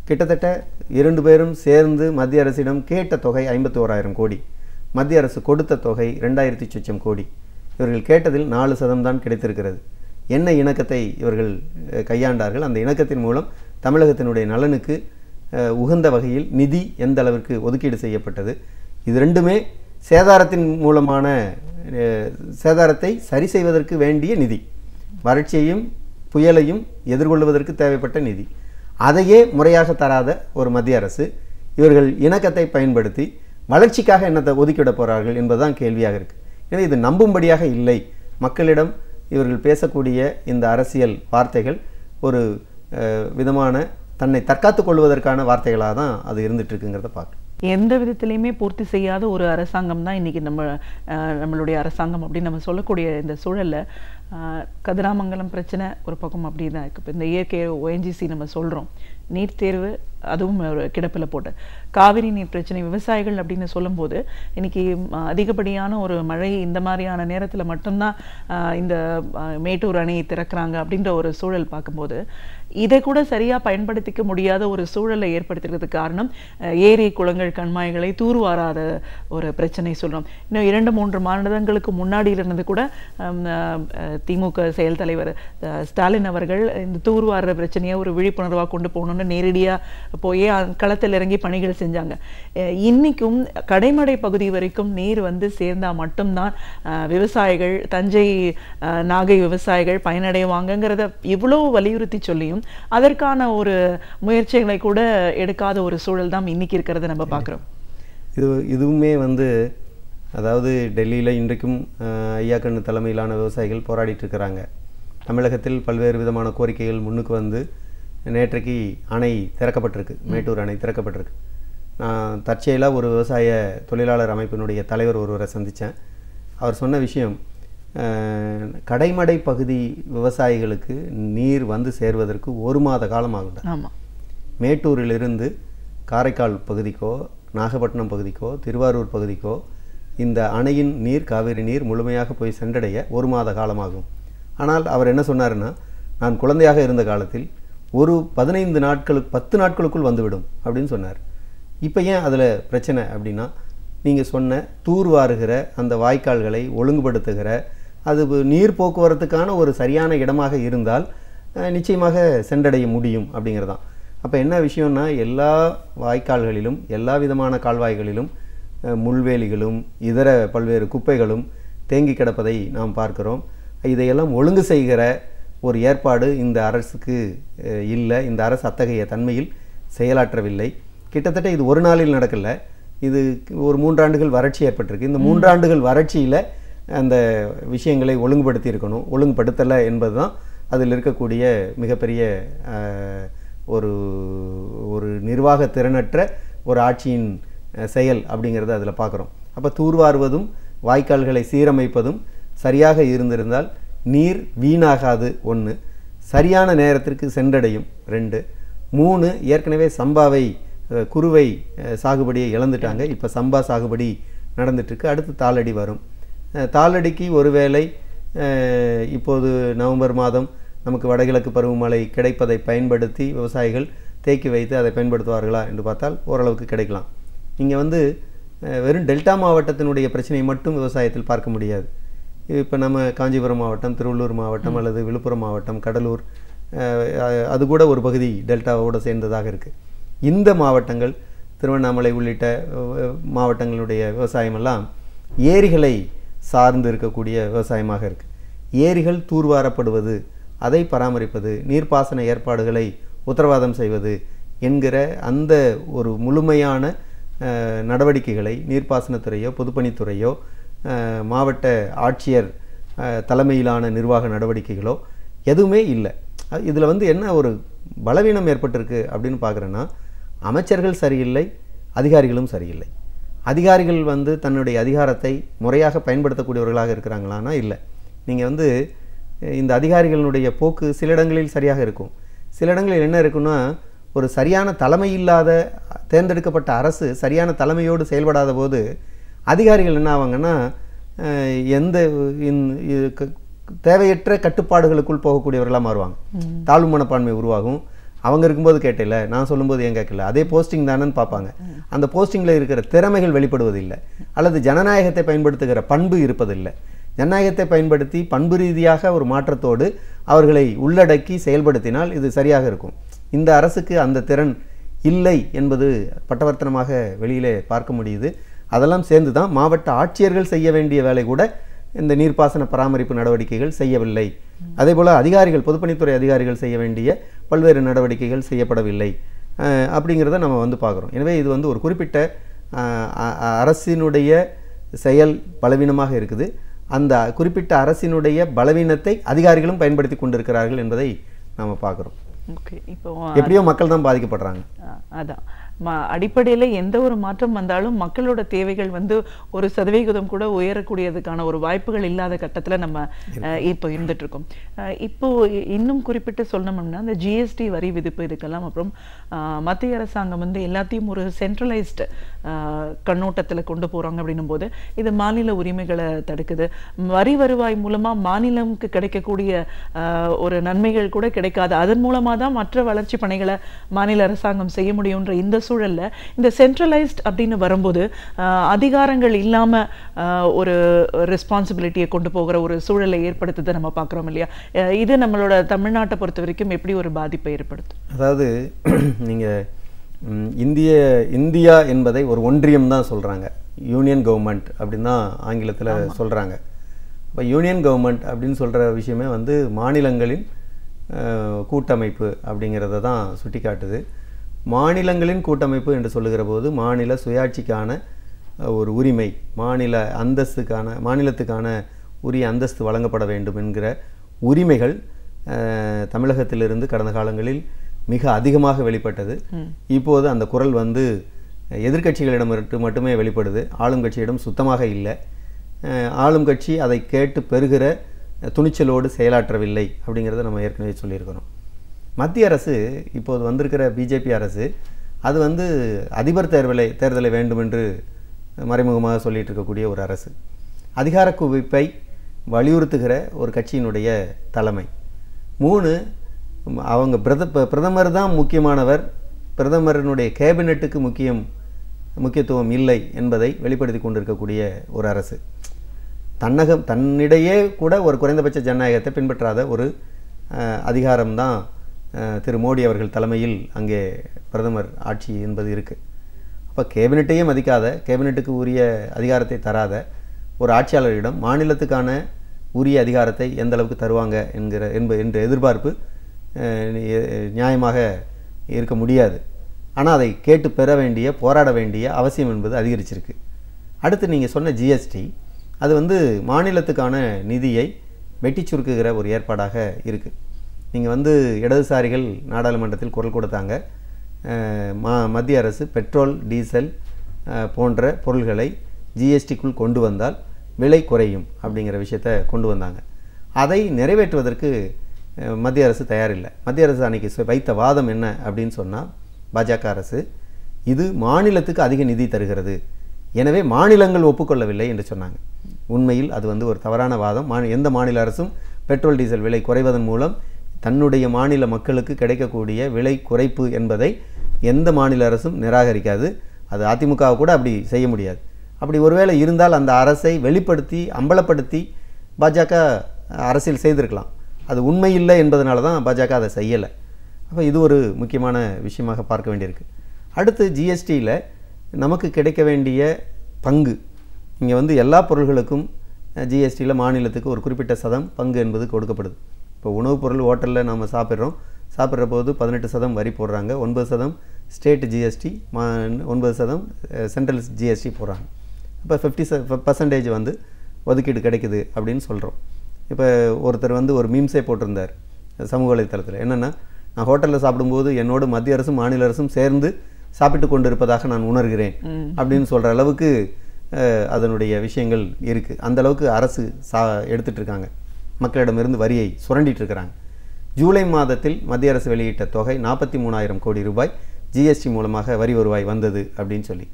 E: கிட்டத்தட்ட 2 பேரும் சேர்ந்து மத்திய அரசிடம் கேட்ட தொகை 51,000 கோடி, மத்திய அரசு கொடுத்த தொகை 2,000 சொச்சம் கோடி. இவர்கள் கேட்டதில் 4% தான் கிடைத்திருக்கிறது. என்ன இணக்கத்தை இவர்கள் கையாண்டார்கள்? அந்த இணக்கத்தின் மூலம் தமிழகத்தினுடைய நலனுக்கு உகந்த வகையில் நிதி எந்த அளவிற்கு ஒதுக்கீடு செய்யப்பட்டது? இது ரெண்டுமே சேதாரத்தின் மூலமான சேதாரத்தை சரி செய்வதற்கு வேண்டிய நிதி, வறட்சியையும் புயலையும் எதிர்கொள்வதற்கு தேவைப்பட்ட நிதி. அதையே முறையாக தராத ஒரு மத்திய அரசு இவர்கள் இணக்கத்தை பயன்படுத்தி வளர்ச்சிக்காக என்னத்தை ஒதுக்கிவிட போகிறார்கள் என்பதுதான் கேள்வியாக இருக்குது. எனவே இது நம்பும்படியாக இல்லை. மக்களிடம் இவர்கள் பேசக்கூடிய இந்த அரசியல் வார்த்தைகள் ஒரு விதமான தன்னை தற்காத்து கொள்வதற்கான வார்த்தைகளாக தான் அது இருந்துட்டு இருக்குங்கிறத பார்க்க.
D: எந்த விதத்திலையுமே பூர்த்தி செய்யாத ஒரு அரசாங்கம் தான் இன்னைக்கு நம்மளுடைய அரசாங்கம் அப்படின்னு நம்ம சொல்லக்கூடிய இந்த சூழல்ல கதிராமங்கலம் பிரச்சனை ஒரு பக்கம் அப்படி தான் இருக்குது. இப்போ இந்த இயற்கை ONGC நம்ம சொல்கிறோம், நீட் தேர்வு அதுவும் ஒரு கிடப்பில் போட்டு, காவிரி நீர் பிரச்சனை, விவசாயிகள் அப்படின்னு சொல்லும்போது இன்னைக்கு அதிகப்படியான ஒரு மழை இந்த மாதிரியான நேரத்தில் மட்டும்தான் இந்த மேட்டூர் அணையை திறக்கிறாங்க அப்படின்ற ஒரு சூழல் பார்க்கும்போது இதை கூட சரியாக பயன்படுத்திக்க முடியாத ஒரு சூழலை ஏற்படுத்துறதுக்கு காரணம் ஏரி குளங்கள் கண்மாய்களை தூர்வாராத ஒரு பிரச்சனை சொல்கிறோம். இன்னும் 2-3 மாதங்களுக்கு முன்னாடி இருந்தது கூட திமுக செயல் தலைவர் ஸ்டாலின் அவர்கள் இந்த தூர்வார பிரச்சனையை ஒரு விழிப்புணர்வாக கொண்டு போகணும்னு நேரடியாக போய் களத்தில் இறங்கி பணிகள் செஞ்சாங்க. இன்னைக்கும் கடைமடை பகுதி வரைக்கும் நீர் வந்து சேர்ந்தால் மட்டும்தான் விவசாயிகள், தஞ்சை நாகை விவசாயிகள் பயனடைவாங்கங்கிறத இவ்வளோ வலியுறுத்தி சொல்லியும் அதற்கான ஒரு முயற்சிகளை கூட எடுக்காத ஒரு சூழல் தான் இன்னைக்கு இருக்கிறத நம்ம பார்க்குறோம்.
E: இதுவுமே வந்து அதாவது டெல்லியில் இன்றைக்கும் ஐயாக்கண்ணு தலைமையிலான விவசாயிகள் போராடிட்டு இருக்கிறாங்க. தமிழகத்தில் பல்வேறு விதமான கோரிக்கைகள் முன்னுக்கு வந்து நேற்றைக்கு அணை திறக்கப்பட்டிருக்கு, மேட்டூர் அணை திறக்கப்பட்டிருக்கு. நான் தற்செயலாக ஒரு விவசாய தொழிலாளர் அமைப்பினுடைய தலைவர் ஒருவரை சந்தித்தேன். அவர் சொன்ன விஷயம், கடைமடை பகுதி விவசாயிகளுக்கு நீர் வந்து சேர்வதற்கு 1 மாத காலம் ஆகும்.
D: ஆமாம்,
E: மேட்டூரிலிருந்து காரைக்கால் பகுதிக்கோ நாகப்பட்டினம் பகுதிக்கோ திருவாரூர் பகுதிக்கோ இந்த அணையின் நீர், காவிரி நீர் முழுமையாக போய் சென்றடைய 1 மாத காலமாகும். ஆனால் அவர் என்ன சொன்னார்னா, நான் குழந்தையாக இருந்த காலத்தில் ஒரு 15 நாட்களுக்கு 10 நாட்களுக்குள் வந்துவிடும் அப்படின்னு சொன்னார். இப்போ ஏன் அதில் பிரச்சனை அப்படின்னா, நீங்கள் சொன்ன தூர்வாருகிற அந்த வாய்க்கால்களை ஒழுங்குபடுத்துகிற அது நீர் போக்குவரத்துக்கான ஒரு சரியான இடமாக இருந்தால் நிச்சயமாக சென்றடைய முடியும் அப்படிங்கிறதான். அப்போ என்ன விஷயம்னா, எல்லா வாய்க்கால்களிலும் எல்லா விதமான கால்வாய்களிலும் முள்வேலிகளும் இதர பல்வேறு குப்பைகளும் தேங்கி கிடப்பதை நாம் பார்க்கிறோம். இதையெல்லாம் ஒழுங்கு செய்கிற ஒரு ஏற்பாடு இந்த அரசுக்கு இல்லை. இந்த அரசு அத்தகைய தன்மையில் செயலாற்றவில்லை. கிட்டத்தட்ட இது ஒரு நாளில் நடக்கலை. இது ஒரு 3 ஆண்டுகள் வறட்சி ஏற்பட்டிருக்கு. இந்த 3 ஆண்டுகள் வறட்சியில் அந்த விஷயங்களை ஒழுங்குபடுத்தி இருக்கணும். ஒழுங்குபடுத்தலை என்பது தான் அதில் இருக்கக்கூடிய மிகப்பெரிய ஒரு நிர்வாக திறனற்ற ஒரு ஆட்சியின் செயல் அப்படிங்கிறத அதில் பார்க்குறோம். அப்போ தூர்வாருவதும் வாய்க்கால்களை சீரமைப்பதும் சரியாக இருந்திருந்தால் நீர் வீணாகாது 1, சரியான நேரத்திற்கு சென்றடையும் 2, 3 ஏற்கனவே சம்பாவை குறுவை சாகுபடியை இழந்துட்டாங்க. இப்போ சம்பா சாகுபடி நடந்துட்டுருக்கு. அடுத்து தாளடி வரும். தாளடிக்கு ஒருவேளை இப்போது நவம்பர் மாதம் நமக்கு வடகிழக்கு பருவமழை கிடைப்பதை பயன்படுத்தி விவசாயிகள் தேக்கி வைத்து அதை பயன்படுத்துவார்களா என்று பார்த்தால் ஓரளவுக்கு கிடைக்கலாம். இங்கே வந்து வெறும் டெல்டா மாவட்டத்தினுடைய பிரச்சனையை மட்டும் விவசாயத்தில் பார்க்க முடியாது. இப்போ நம்ம காஞ்சிபுரம் மாவட்டம், திருவள்ளூர் மாவட்டம் அல்லது விழுப்புரம் மாவட்டம், கடலூர், அது கூட ஒரு பகுதி டெல்டாவோடு சேர்ந்ததாக இருக்குது. இந்த மாவட்டங்கள், திருவண்ணாமலை உள்ளிட்ட மாவட்டங்களுடைய விவசாயமெல்லாம் ஏரிகளை சார்ந்து இருக்கக்கூடிய விவசாயமாக இருக்குது. ஏரிகள் தூர்வாரப்படுவது, அதை பராமரிப்பது, நீர்ப்பாசன ஏற்பாடுகளை உத்தரவாதம் செய்வது என்கிற அந்த ஒரு முழுமையான நடவடிக்கைகளை நீர்ப்பாசனத்துறையோ பொதுப்பணித்துறையோ மாவட்ட ஆட்சியர் தலைமையிலான நிர்வாக நடவடிக்கைகளோ எதுவுமே இல்லை. இதில் வந்து என்ன ஒரு பலவீனம் ஏற்பட்டிருக்கு அப்படின்னு பார்க்குறேன்னா, அமைச்சர்கள் சரியில்லை, அதிகாரிகளும் சரியில்லை. அதிகாரிகள் வந்து தன்னுடைய அதிகாரத்தை முறையாக பயன்படுத்தக்கூடியவர்களாக இருக்கிறாங்களான்னா இல்லை. நீங்கள் வந்து இந்த அதிகாரிகளுடைய போக்கு சில இடங்களில் சரியாக இருக்கும், சில இடங்களில் என்ன இருக்குன்னா, ஒரு சரியான தலைமை இல்லாத தேர்ந்தெடுக்கப்பட்ட அரசு சரியான தலைமையோடு செயல்படாத போது அதிகாரிகள் என்ன ஆவாங்கன்னா எந்த தேவையற்ற கட்டுப்பாடுகளுக்குள் போகக்கூடியவர்களாக மாறுவாங்க. தாழ்வு மனப்பான்மை உருவாகும். அவங்க இருக்கும்போது கேட்டல, நான் சொல்லும்போது ஏன் கேட்கல, அதே போஸ்டிங் தானேன்னு பார்ப்பாங்க. அந்த போஸ்டிங்கில் இருக்கிற திறமைகள் வெளிப்படுவதில்லை, அல்லது ஜனநாயகத்தை பயன்படுத்துகிற பண்பு இருப்பதில்லை. ஜனநாயகத்தை பயன்படுத்தி பண்பு ரீதியாக ஒரு மாற்றத்தோடு அவர்களை உள்ளடக்கி செயல்படுத்தினால் இது சரியாக இருக்கும். இந்த அரசுக்கு அந்த திறன் இல்லை என்பது பட்டவர்த்தனமாக வெளியிலே பார்க்க முடியுது. அதெல்லாம் சேர்ந்து தான் மாவட்ட ஆட்சியர்கள் செய்ய வேண்டிய வேலை கூட இந்த நீர்ப்பாசன பராமரிப்பு நடவடிக்கைகள் செய்யவில்லை. அதே போல் அதிகாரிகள், பொதுப்பணித்துறை அதிகாரிகள் செய்ய வேண்டிய பல்வேறு நடவடிக்கைகள் செய்யப்படவில்லை அப்படிங்கிறத நம்ம வந்து பார்க்குறோம். எனவே இது வந்து ஒரு குறிப்பிட்ட அரசினுடைய செயல் பலவீனமாக இருக்குது. அந்த குறிப்பிட்ட அரசினுடைய பலவீனத்தை அதிகாரிகளும் பயன்படுத்தி கொண்டிருக்கிறார்கள் என்பதை நாம் பார்க்குறோம்.
D: ஓகே, இப்போ
E: எப்படியோ மக்கள் தான் பாதிக்கப்படுறாங்க.
D: அதான் அடிப்படையில் எந்த ஒரு மாற்றம் வந்தாலும் மக்களோட தேவைகள் வந்து 1% கூட உயரக்கூடியதுக்கான ஒரு வாய்ப்புகள் இல்லாத கட்டத்தில் நம்ம இப்போ இருந்துட்டு இருக்கோம். இப்போ இன்னும் குறிப்பிட்டு சொல்லணும்னா இந்த ஜிஎஸ்டி வரி விதிப்பு இதுக்கெல்லாம் அப்புறம் மத்திய அரசாங்கம் வந்து எல்லாத்தையும் ஒரு சென்ட்ரலைஸ்டு கண்ணோட்டத்தில் கொண்டு போகிறாங்க அப்படின்னும் போது இது மாநில உரிமைகளை தடுக்குது. வரி வருவாய் மூலமாக மாநிலம்க்கு கிடைக்கக்கூடிய ஒரு நன்மைகள் கூட கிடைக்காது. அதன் மூலமாக தான் மற்ற வளர்ச்சி பணிகளை மாநில அரசாங்கம் செய்ய முடியுன்ற இந்த சூழல்ல இந்த சென்ட்ரலைஸ்ட் அப்படின்னு வரும்போது அதிகாரங்கள் இல்லாம ஒரு ரெஸ்பான்சிபிலிட்டியை கொண்டு போகிற ஒரு சூழலை ஏற்படுத்துதை நம்ம பார்க்குறோம் இல்லையா? இது நம்மளோட தமிழ்நாட்டை பொறுத்த வரைக்கும் எப்படி ஒரு பாதிப்பை ஏற்படுத்தும்?
E: அதாவது நீங்கள் இந்தியா என்பதை ஒரு ஒன்றியம் தான் சொல்கிறாங்க, யூனியன் கவர்மெண்ட் அப்படின்னு தான் ஆங்கிலத்தில் சொல்கிறாங்க. இப்போ யூனியன் கவர்மெண்ட் அப்படின்னு சொல்கிற விஷயமே வந்து மாநிலங்களின் கூட்டமைப்பு அப்படிங்கிறத தான் சுட்டி காட்டுது. மாநிலங்களின் கூட்டமைப்பு என்று சொல்லுகிற போது மாநில சுயாட்சிக்கான ஒரு உரிமை, மாநிலத்துக்கான உரிய அந்தஸ்து வழங்கப்பட வேண்டும் என்கிற உரிமைகள் தமிழகத்திலிருந்து கடந்த காலங்களில் மிக அதிகமாக வெளிப்பட்டது. இப்போது அந்த குரல் வந்து எதிர்க்கட்சிகளிடம் மட்டுமே வெளிப்படுது, ஆளும் கட்சியிடம் சுத்தமாக இல்லை. ஆளும் கட்சி அதை கேட்டு பெறுகிற துணிச்சலோடு செயலாற்றவில்லை அப்படிங்கிறத நம்ம ஏற்கனவே சொல்லியிருக்கிறோம். மத்திய அரசு இப்போது வந்திருக்கிற பிஜேபி அரசு அது வந்து அதிபர் தேர்தலை வேண்டும் என்று மறைமுகமாக சொல்லிட்டு இருக்கக்கூடிய ஒரு அரசு. அதிகார குவிப்பை வலியுறுத்துகிற ஒரு கட்சியினுடைய தலைமை. 3, அவங்க பிரதமர் தான் முக்கியமானவர், பிரதமரினுடைய கேபினெட்டுக்கு முக்கியத்துவம் இல்லை என்பதை வெளிப்படுத்தி கொண்டிருக்கக்கூடிய ஒரு அரசு. தன்னிடையே கூட ஒரு குறைந்தபட்ச ஜனநாயகத்தை பின்பற்றாத ஒரு அதிகாரம்தான் திரு மோடி அவர்கள் தலைமையில் அங்கே பிரதமர் ஆட்சி என்பது இருக்குது. அப்போ கேபினெட்டையே மதிக்காத, கேபினெட்டுக்கு உரிய அதிகாரத்தை தராத ஒரு ஆட்சியாளரிடம் மாநிலத்துக்கான உரிய அதிகாரத்தை எந்த அளவுக்கு தருவாங்க என்ற எதிர்பார்ப்பு நியாயமாக இருக்க முடியாது. ஆனால் அதை கேட்டு பெற வேண்டிய, போராட வேண்டிய அவசியம் என்பது அதிகரிச்சிருக்கு. அடுத்து நீங்கள் சொன்ன ஜிஎஸ்டி, அது வந்து மாநிலத்துக்கான நிதியை வெட்டி சுருக்குகிற ஒரு ஏற்பாடாக இருக்குது. நீங்கள் வந்து இடதுசாரிகள் நாடாளுமன்றத்தில் குரல் கொடுத்தாங்க, மத்திய அரசு பெட்ரோல் டீசல் போன்ற பொருள்களை ஜிஎஸ்டிக்குள் கொண்டு வந்தால் விலை குறையும் அப்படிங்கிற விஷயத்தை கொண்டு வந்தாங்க. அதை நிறைவேற்றுவதற்கு மத்திய அரசு தயாரில்லை. மத்திய அரசு அன்றைக்கி வைத்த வாதம் என்ன அப்படின்னு சொன்னால், பாஜக அரசு இது மாநிலத்துக்கு அதிக நிதி தருகிறது, எனவே மாநிலங்கள் ஒப்புக்கொள்ளவில்லை என்று சொன்னாங்க. உண்மையில் அது வந்து ஒரு தவறான வாதம். எந்த மாநில அரசும் பெட்ரோல் டீசல் விலை குறைவதன் மூலம் தன்னுடைய மாநில மக்களுக்கு கிடைக்கக்கூடிய விலை குறைப்பு என்பதை எந்த மாநில அரசும் நிராகரிக்காது. அது அதிமுக கூட அப்படி செய்ய முடியாது. அப்படி ஒருவேளை இருந்தால் அந்த அரசை வெளிப்படுத்தி அம்பலப்படுத்தி பாஜக அரசியல் செய்திருக்கலாம். அது உண்மை இல்லை என்பதனால தான் பாஜக அதை செய்யலை. அப்போ இது ஒரு முக்கியமான விஷயமாக பார்க்க வேண்டியிருக்கு. அடுத்து ஜிஎஸ்டியில் நமக்கு கிடைக்க வேண்டிய பங்கு, இங்கே வந்து எல்லா பொருள்களுக்கும் ஜிஎஸ்டியில் மாநிலத்துக்கு ஒரு குறிப்பிட்ட சதம் பங்கு என்பது கொடுக்கப்படுது. இப்போ உணவுப் பொருள் ஹோட்டலில் நம்ம சாப்பிட்ற போது 18% வரி போடுறாங்க, 9% ஸ்டேட் ஜிஎஸ்டி, 9% சென்ட்ரல் ஜிஎஸ்டி போடுறாங்க. இப்போ 50% வந்து ஒதுக்கீடு கிடைக்குது அப்படின்னு சொல்கிறோம். இப்போ ஒருத்தர் வந்து ஒரு மீம்ஸே போட்டிருந்தார் சமூக வலைத்தளத்தில். என்னென்னா, நான் ஹோட்டலில் சாப்பிடும்போது என்னோடு மத்திய அரசும் மாநில அரசும் சேர்ந்து சாப்பிட்டு கொண்டு இருப்பதாக நான் உணர்கிறேன் அப்படின்னு சொல்கிற அளவுக்கு அதனுடைய விஷயங்கள் இருக்குது. அந்தளவுக்கு அரசு எடுத்துகிட்டு இருக்காங்க, மக்களிடமிருந்து வரியை சுரண்டிட்டு இருக்கிறாங்க. ஜூலை மாதத்தில் மத்திய அரசு வெளியிட்ட தொகை 43,000 கோடி ரூபாய் ஜிஎஸ்டி மூலமாக வரி வருவாய் வந்தது அப்படின்னு சொல்லி,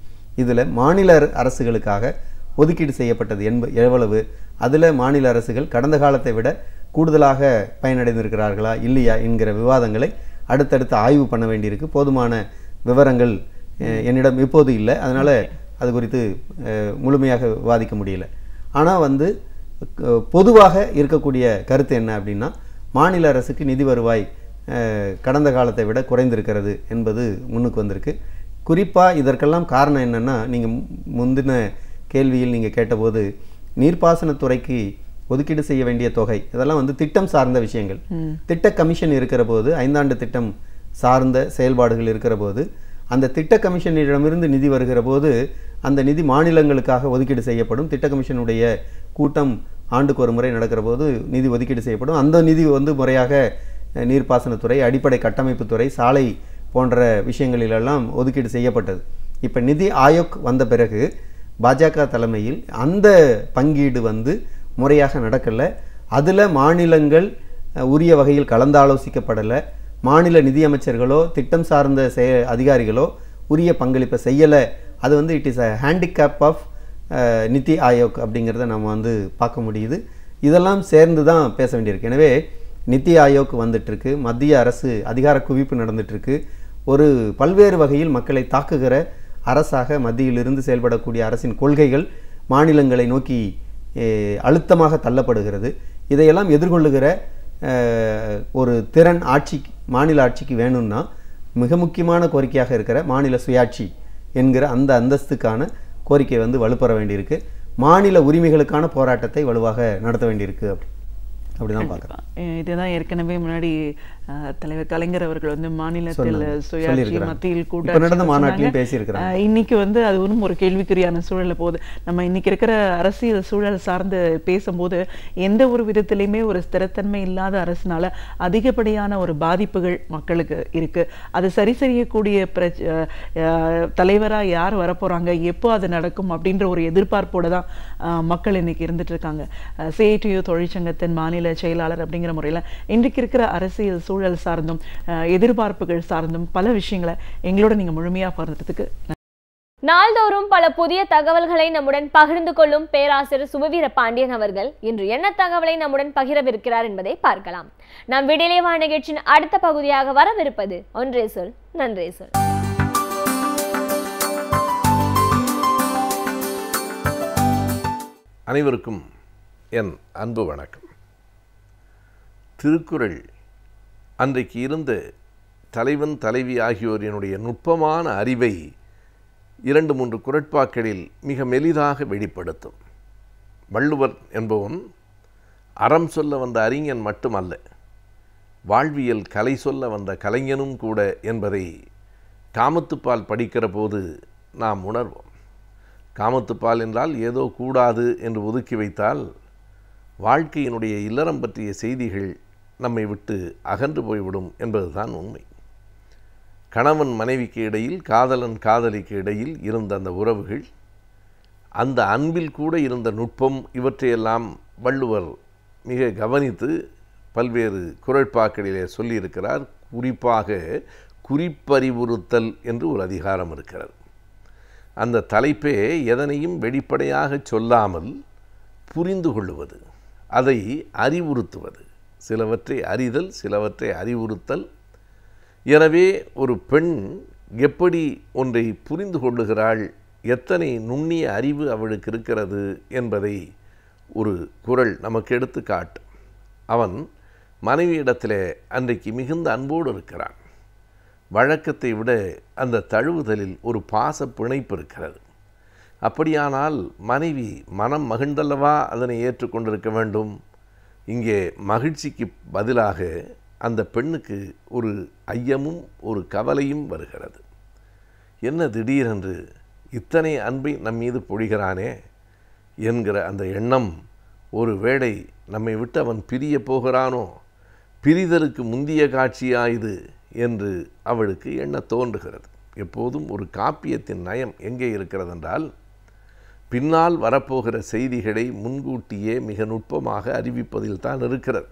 E: இதில் மாநில அரசுகளுக்காக ஒதுக்கீடு செய்யப்பட்டது எவ்வளவு, அதில் மாநில அரசுகள் கடந்த காலத்தை விட கூடுதலாக பயனடைந்திருக்கிறார்களா இல்லையா என்கிற விவாதங்களை அடுத்தடுத்து ஆய்வு பண்ண வேண்டியிருக்கு. போதுமான விவரங்கள் என்னிடம் இப்போது இல்லை, அதனால் அது குறித்து முழுமையாக விவாதிக்க முடியல. ஆனால் வந்து பொதுவாக இருக்கக்கூடிய கருத்து என்ன அப்படின்னா, மாநில அரசுக்கு நிதி வருவாய் கடந்த காலத்தை விட குறைந்திருக்கிறது என்பது முன்னுக்கு வந்திருக்கு. குறிப்பாக இதற்கெல்லாம் காரணம் என்னென்னா, நீங்கள் முந்தின கேள்வியில் நீங்கள் கேட்டபோது நீர்ப்பாசனத்துறைக்கு ஒதுக்கீடு செய்ய வேண்டிய தொகை, இதெல்லாம் வந்து திட்டம் சார்ந்த விஷயங்கள். திட்ட கமிஷன் இருக்கிற போது, 5 ஆண்டு திட்டம் சார்ந்த செயல்பாடுகள் இருக்கிற போது, அந்த திட்ட கமிஷனிடமிருந்து நிதி வருகிற போது அந்த நிதி மாநிலங்களுக்காக ஒதுக்கீடு செய்யப்படும். திட்ட கமிஷனுடைய கூட்டம் ஆண்டுக்கு ஒரு முறை நடக்கிற போது நிதி ஒதுக்கீடு செய்யப்படும். அந்த நிதி வந்து முறையாக நீர்ப்பாசனத்துறை, அடிப்படை கட்டமைப்புத்துறை, சாலை போன்ற விஷயங்களிலெல்லாம் ஒதுக்கீடு செய்யப்பட்டது. இப்போ நிதி ஆயோக் வந்த பிறகு பாஜக தலைமையில் அந்த பங்கீடு வந்து முறையாக நடக்கலை. அதில் மாநிலங்கள் உரிய வகையில் கலந்தாலோசிக்கப்படலை. மாநில நிதியமைச்சர்களோ திட்டம் சார்ந்த அதிகாரிகளோ உரிய பங்களிப்பை செய்யலை. அது வந்து it is a handicap of NITI Aayog அப்படிங்கிறத நம்ம வந்து பார்க்க முடியுது. இதெல்லாம் சேர்ந்து தான் பேச வேண்டியிருக்கு. எனவே நிதி ஆயோக் வந்துட்டுருக்கு, மத்திய அரசு அதிகார குவிப்பு நடந்துட்டுருக்கு. ஒரு பல்வேறு வகையில் மக்களை தாக்குகிற அரசாக மத்தியிலிருந்து செயல்படக்கூடிய அரசின் கொள்கைகள் மாநிலங்களை நோக்கி அழுத்தமாக தள்ளப்படுகிறது. இதையெல்லாம் எதிர்கொள்ளுகிற ஒரு திறன் மாநில ஆட்சிக்கு வேணும்னா மிக முக்கியமான கோரிக்கையாக இருக்கிற மாநில சுயாட்சி என்கிற அந்த அந்தஸ்துக்கான கோரிக்கை வந்து வலுப்பெற வேண்டியிருக்கு. மாநில உரிமைகளுக்கான போராட்டத்தை வலுவாக நடத்த வேண்டியிருக்கு. அப்படிதான் பார்க்குறேன்.
D: இதுதான் ஏற்கனவே முன்னாடி தலைவர் கலைஞர் அவர்கள் வந்து மாநிலத்தில் சுயாட்சி, மத்தியில் கூட்டாட்சி
E: பேசியிருக்கிறாங்க.
D: இன்னைக்கு வந்து அது ஒன்றும் ஒரு கேள்விக்குறியான சூழல போகுது. நம்ம இன்னைக்கு இருக்கிற அரசியல் சூழல் சார்ந்து பேசும்போது எந்த ஒரு விதத்திலையுமே ஒரு ஸ்திரத்தன்மை இல்லாத அரசுனால அதிகப்படியான ஒரு பாதிப்புகள் மக்களுக்கு இருக்கு. அது சரி செய்யக்கூடிய தலைவரா யார் வரப்போறாங்க, எப்போ அது நடக்கும் அப்படின்ற ஒரு எதிர்பார்ப்போட தான் மக்கள் இன்னைக்கு இருந்துட்டு இருக்காங்க. சிஐடியு தொழிற்சங்கத்தின் மாநில செயலாளர் அப்படிங்கிற முறையில் இன்றைக்கு இருக்கிற அரசியல் சூழல் சார்ந்தும் எதிர்பார்ப்புகள் சார்ந்தும் பல விஷயங்களை எங்களோட நீங்க முழுமையா பகிர்ந்ததுக்கு
A: நாள்தோறும் பல புதிய தகவல்களை நம்முடன் பகிர்ந்து கொள்ளும் பேராசிரியர் சுபவீர பாண்டியன் அவர்கள் இன்று என்ன தகவலை நம்முடன் பகிரவிருக்கிறார் என்பதை பார்க்கலாம். நாம் விடியலே வா நிகழ்ச்சியின் அடுத்த பகுதியாக வரவிருப்பது ஒன்றே சொல் நன்றே சொல்.
F: அனைவருக்கும் என் அன்பு வணக்கம். திருக்குறள் அன்றைக்கு இருந்த தலைவன் தலைவி ஆகியோரினுடைய நுட்பமான அறிவை 2-3 குறட்பாக்களில் மிக மெலிதாக வெளிப்படுத்தும். வள்ளுவர் என்பவன் அறம் சொல்ல வந்த அறிஞன் மட்டுமல்ல, வாழ்வியல் கலை சொல்ல வந்த கலைஞனும் கூட என்பதை காமத்துப்பால் படிக்கிற போது நாம் உணர்வோம். காமத்துப்பால் என்றால் ஏதோ கூடாது என்று ஒதுக்கி வைத்தால் வாழ்க்கையினுடைய இல்லறம் பற்றிய செய்திகள் நம்மை விட்டு அகன்று போய்விடும் என்பதுதான் உண்மை. கணவன் மனைவிக்கு இடையில், காதலன் காதலிக்கு இடையில் இருந்த அந்த உறவுகள், அந்த அன்பில் கூட இருந்த நுட்பம், இவற்றையெல்லாம் வள்ளுவர் மிக கவனித்து பல்வேறு குறட்பாக்களிலே சொல்லியிருக்கிறார். குறிப்பாக குறிப்பறிவுறுத்தல் என்று ஒரு அதிகாரம் இருக்கிறது. அந்த தலைப்பே எதனையும் வெளிப்படையாக சொல்லாமல் புரிந்து கொள்ளுவது, அதை அறிவுறுத்துவது. சிலவற்றை அறிதல், சிலவற்றை அறிவுறுத்தல். எனவே ஒரு பெண் எப்படி ஒன்றை புரிந்து கொள்ளுகிறாள், எத்தனை நுண்ணிய அறிவு அவளுக்கு இருக்கிறது என்பதை ஒரு குறள் நமக்கு எடுத்து காட்டும். அவன் மனைவியிடத்தில் அன்றைக்கு மிகுந்த அன்போடு இருக்கிறான். வழக்கத்தை விட அந்த தழுவுதலில் ஒரு பாச பிணைப்பு இருக்கிறது. அப்படியானால் மனைவி மனம் மகிழ்ந்தல்லவா அதனை ஏற்றுக்கொண்டிருக்க வேண்டும். இங்கே மகிழ்ச்சிக்கு பதிலாக அந்த பெண்ணுக்கு ஒரு ஐயமும் ஒரு கவலையும் வருகிறது. என்ன திடீரென்று இத்தனை அன்பை நம் மீது பொழிகிறானே என்கிற அந்த எண்ணம், ஒரு வேளை நம்மை விட்டு அவன் பிரிய போகிறானோ, பிரிதலுக்கு முந்திய காட்சியா இது என்று அவளுக்கு எண்ண தோன்றுகிறது. எப்போதும் ஒரு காப்பியத்தின் நயம் எங்கே இருக்கிறது என்றால், பின்னால் வரப்போகிற செய்திகளை முன்கூட்டியே மிக நுட்பமாக அறிவிப்பதில் தான் இருக்கிறது.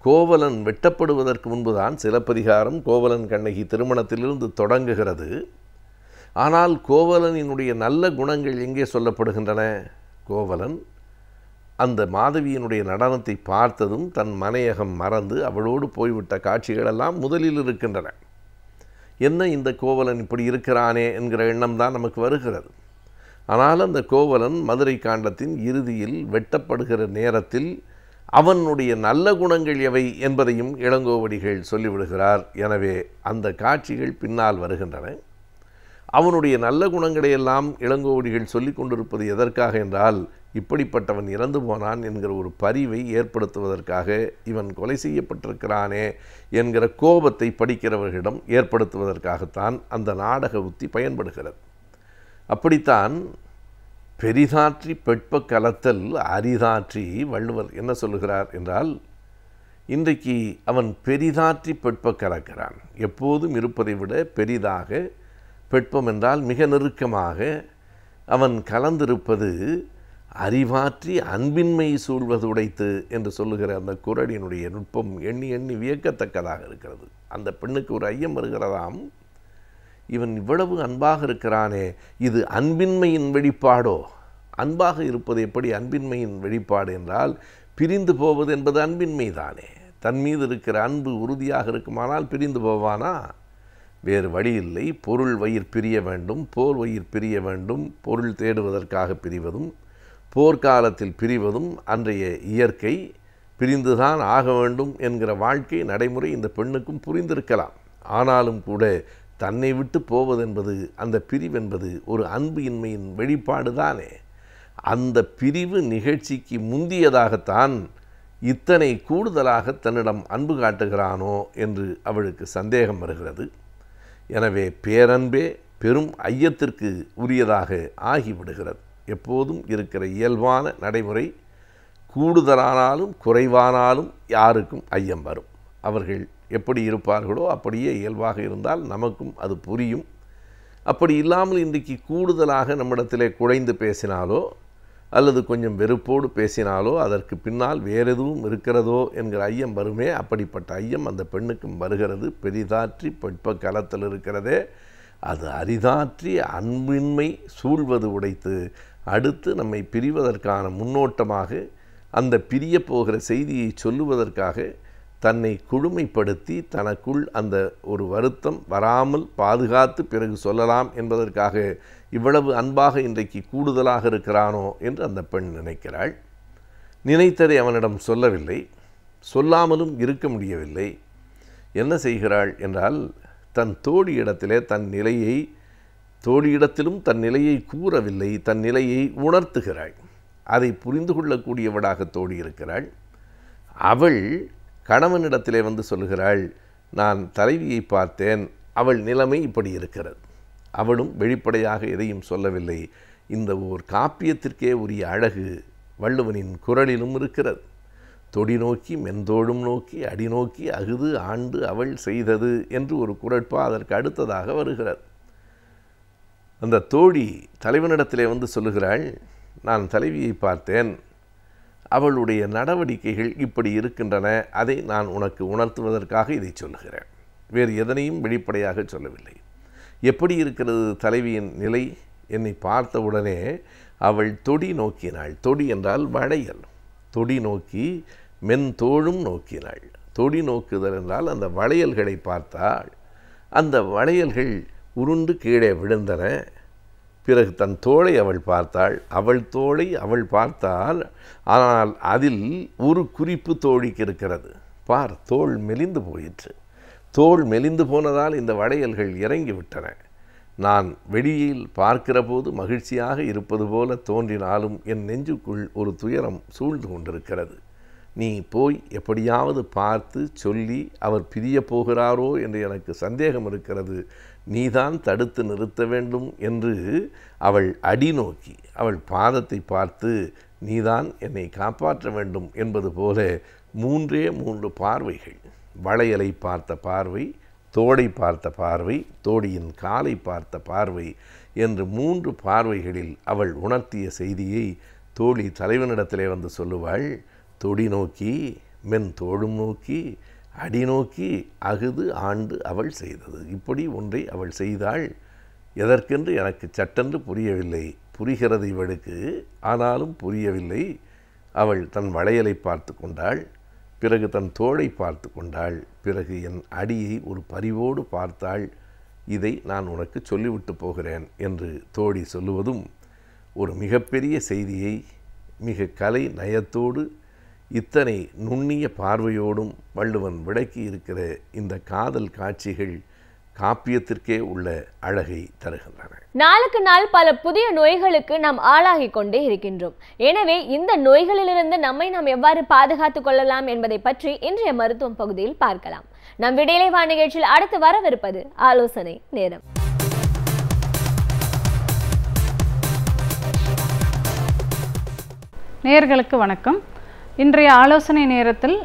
F: கோவலன் வெட்டப்படுவதற்கு முன்புதான் சிலப்பதிகாரம் கோவலன் கண்ணகி திருமணத்திலிருந்து தொடங்குகிறது. ஆனால் கோவலனினுடைய நல்ல குணங்கள் எங்கே சொல்லப்படுகின்றன? கோவலன் அந்த மாதவியினுடைய நடனத்தை பார்த்ததும் தன் மனையகம் மறந்து அவளோடு போய்விட்ட காட்சிகளெல்லாம் முதலில் இருக்கின்றன. என்ன இந்த கோவலன் இப்படி இருக்கிறானே என்கிற எண்ணம் தான் நமக்கு வருகிறது. ஆனால் அந்த கோவலன் மதுரை காண்டத்தின் இறுதியில் வெட்டப்படுகிற நேரத்தில் அவனுடைய நல்ல குணங்கள் எவை என்பதையும் இளங்கோவடிகள் சொல்லிவிடுகிறார். எனவே அந்த காட்சிகள் பின்னால் வருகின்றன. அவனுடைய நல்ல குணங்களையெல்லாம் இளங்கோவடிகள் சொல்லி கொண்டிருப்பது எதற்காக என்றால், இப்படிப்பட்டவன் இறந்து போனான் என்கிற ஒரு பரிவை ஏற்படுத்துவதற்காக, இவன் கொலை செய்யப்பட்டிருக்கிறானே என்கிற கோபத்தை படிக்கிறவர்களிடம் ஏற்படுத்துவதற்காகத்தான் அந்த நாடக உத்தி பயன்படுகிறது. அப்படித்தான் பெரிதாற்றி பெட்ப கலத்தல் அரிதாற்றி வள்ளுவர் என்ன சொல்லுகிறார் என்றால், இன்றைக்கு அவன் பெரிதாற்றி பெட்ப கலக்கிறான். எப்போதும் இருப்பதை விட பெரிதாக, பெட்பம் என்றால் மிக நெருக்கமாக அவன் கலந்திருப்பது அறிவாற்றி அன்பின்மை சூழ்வது உடைத்து என்று சொல்லுகிற அந்த குறளினுடைய நுட்பம் எண்ணி எண்ணி வியக்கத்தக்கதாக இருக்கிறது. அந்த பெண்ணுக்கு ஒரு ஐயம் வருகிறதாம், இவன் இவ்வளவு அன்பாக இருக்கிறானே, இது அன்பின்மையின் வெளிப்பாடோ? அன்பாக இருப்பது எப்படி அன்பின்மையின் வெளிப்பாடு என்றால், பிரிந்து போவது என்பது அன்பின்மை தானே. தன் மீது இருக்கிற அன்பு உறுதியாக இருக்குமானால் பிரிந்து போவானா? வேறு வழி இல்லை. பொருள் வயிர் பிரிய வேண்டும், போர் வயிர் பிரிய வேண்டும். பொருள் தேடுவதற்காக பிரிவதும் போர்க்காலத்தில் பிரிவதும் அன்றைய இயற்கை. பிரிந்துதான் ஆக வேண்டும் என்கிற வாழ்க்கை நடைமுறை இந்த பெண்ணுக்கும் புரிந்திருக்கலாம். ஆனாலும் கூட தன்னை விட்டு போவதென்பது, அந்த பிரிவென்பது ஒரு அன்பு இன்மையின் வெளிப்பாடு தானே. அந்த பிரிவு நிகழ்ச்சிக்கு முந்தியதாகத்தான் இத்தனை கூடுதலாக தன்னிடம் அன்பு காட்டுகிறானோ என்று அவளுக்கு சந்தேகம் வருகிறது. எனவே பேரன்பே பெரும் ஐயத்திற்கு உரியதாக ஆகிவிடுகிறது. எப்போதும் இருக்கிற இயல்பான நடைமுறை, கூடுதலானாலும் குறைவானாலும் யாருக்கும் ஐயம் வரும். அவர்கள் எப்படி இருப்பார்களோ அப்படியே இயல்பாக இருந்தால் நமக்கும் அது புரியும். அப்படி இல்லாமல் இன்றைக்கு கூடுதலாக நம்மிடத்திலே குழைந்து பேசினாலோ அல்லது கொஞ்சம் வெறுப்போடு பேசினாலோ அதற்கு பின்னால் வேறு எதுவும் இருக்கிறதோ என்கிற ஐயம் வருமே. அப்படிப்பட்ட ஐயம் அந்த பெண்ணுக்கும் வருகிறது. பெரிதாற்றி பெட்ப கலத்தில் இருக்கிறதே, அது அரிதாற்றி அன்பின்மை சூழ்வது உடைத்து அடுத்து நம்மை பிரிவதற்கான முன்னோட்டமாக, அந்த பிரிய போகிற செய்தியை சொல்லுவதற்காக தன்னை குழுமைப்படுத்தி தனக்குள் அந்த ஒரு வருத்தம் வராமல் பாதுகாத்து பிறகு சொல்லலாம் என்பதற்காக இவ்வளவு அன்பாக இன்றைக்கு கூடுதலாக இருக்கிறானோ என்று அந்த பெண் நினைக்கிறாள். நினைத்ததை அவனிடம் சொல்லவில்லை, சொல்லாமலும் இருக்க முடியவில்லை. என்ன செய்கிறாள் என்றால், தன் தோழியிடத்திலே தன் நிலையை, தோழியிடத்திலும் தன் நிலையை கூறவில்லை, தன் நிலையை உணர்த்துகிறாள். அதை புரிந்து கொள்ளக்கூடியவளாக தோழி இருக்கிறாள். அவள் கணவனிடத்திலே வந்து சொல்லுகிறாள், நான் தலைவியை பார்த்தேன், அவள் நிலைமை இப்படி இருக்கிறது. அவளும் வெளிப்படையாக எதையும் சொல்லவில்லை. இந்த ஓர் காப்பியத்திற்கே உரிய அழகு வள்ளுவனின் குறளிலும் இருக்கிறது. தொடி நோக்கி மென்தோடும் நோக்கி அடி நோக்கி அகுது ஆண்டு அவள் செய்தது என்று ஒரு குறட்பா அதற்கு அடுத்ததாக வருகிறது. அந்த தோழி தலைவனிடத்திலே வந்து சொல்லுகிறாள், நான் தலைவியை பார்த்தேன், அவளுடைய நடவடிக்கைகள் இப்படி இருக்கின்றன, அதை நான் உனக்கு உணர்த்துவதற்காக இதை சொல்லுகிறேன். வேறு எதனையும் வெளிப்படையாக சொல்லவில்லை. எப்படி இருக்கிறது தலைவியின் நிலை என்னை பார்த்தவுடனே அவள் தொடி நோக்கினாள். தொடி என்றால் வளையல். தொடி நோக்கி மென்தோளும் நோக்கினாள். தொடி நோக்குதல் என்றால் அந்த வளையல்களை பார்த்தாள். அந்த வளையல்கள் உருண்டு கீழே விழுந்தன. பிறகு தன் தோளை அவள் பார்த்தாள். அவள் தோளை அவள் பார்த்தாள். ஆனால் அதில் ஒரு குறிப்பு தோழிக்கு இருக்கிறது. பார், தோள் மெலிந்து போயிற்று. தோள் மெலிந்து போனதால் இந்த வளையல்கள் இறங்கிவிட்டன. நான் வெளியில் பார்க்கிற போது மகிழ்ச்சியாக இருப்பது போல தோன்றினாலும் என் நெஞ்சுக்குள் ஒரு துயரம் சூழ்ந்து கொண்டிருக்கிறது. நீ போய் எப்படியாவது பார்த்து சொல்லி அவர் பிரிய போகிறாரோ என்று எனக்கு சந்தேகம் இருக்கிறது. நீதான் தடுத்து நிறுத்த வேண்டும் என்று அவள் அடி நோக்கி அவள் பாதத்தை பார்த்து நீதான் என்னை காப்பாற்ற வேண்டும் என்பது போல 3 பார்வைகள், வளையலை பார்த்த பார்வை, தோடை பார்த்த பார்வை, தோடியின் காலை பார்த்த பார்வை என்று 3 பார்வைகளில் அவள் உணர்த்திய செய்தியை தோழி தலைவனிடத்திலே வந்து சொல்லுவாள். தொடி நோக்கி மென் தோளும் நோக்கி அடி நோக்கி அகுது ஆண்டு அவள் செய்தது. இப்படி ஒன்றை அவள் செய்தாள். எதற்கென்று எனக்கு சட்டென்று புரியவில்லை. புரிகிறது இவளுக்கு, ஆனாலும் புரியவில்லை. அவள் தன் வளையலை பார்த்து கொண்டாள். பிறகு தன் தோளை பார்த்து கொண்டாள். பிறகு என் அடியை ஒரு பரிவோடு பார்த்தாள். இதை நான் உனக்கு சொல்லிவிட்டு போகிறேன் என்று தோழி சொல்லுவதும் ஒரு மிகப்பெரிய செய்தியை மிக கலை நயத்தோடு இத்தனை நுண்ணிய பார்வையோடும் வள்ளுவன் விளக்கி இருக்கிற இந்த காதல் காட்சிகள் காப்பியத்திற்கே உள்ள அழகை தருகின்றன.
A: நாளுக்கு நாள் பல புதிய நோய்களுக்கு நாம் ஆளாகி கொண்டே இருக்கின்றோம். எனவே இந்த நோய்களிலிருந்து நம்மை நாம் எவ்வாறு பாதுகாத்துக் கொள்ளலாம் என்பதை பற்றி இன்றைய மருத்துவம் பகுதியில் பார்க்கலாம். நம் விடையிலே வா நிகழ்ச்சியில் அடுத்து வரவிருப்பது ஆலோசனை நேரம்.
G: நேயர்களுக்கு வணக்கம். இன்றைய ஆலோசனை நேரத்தில்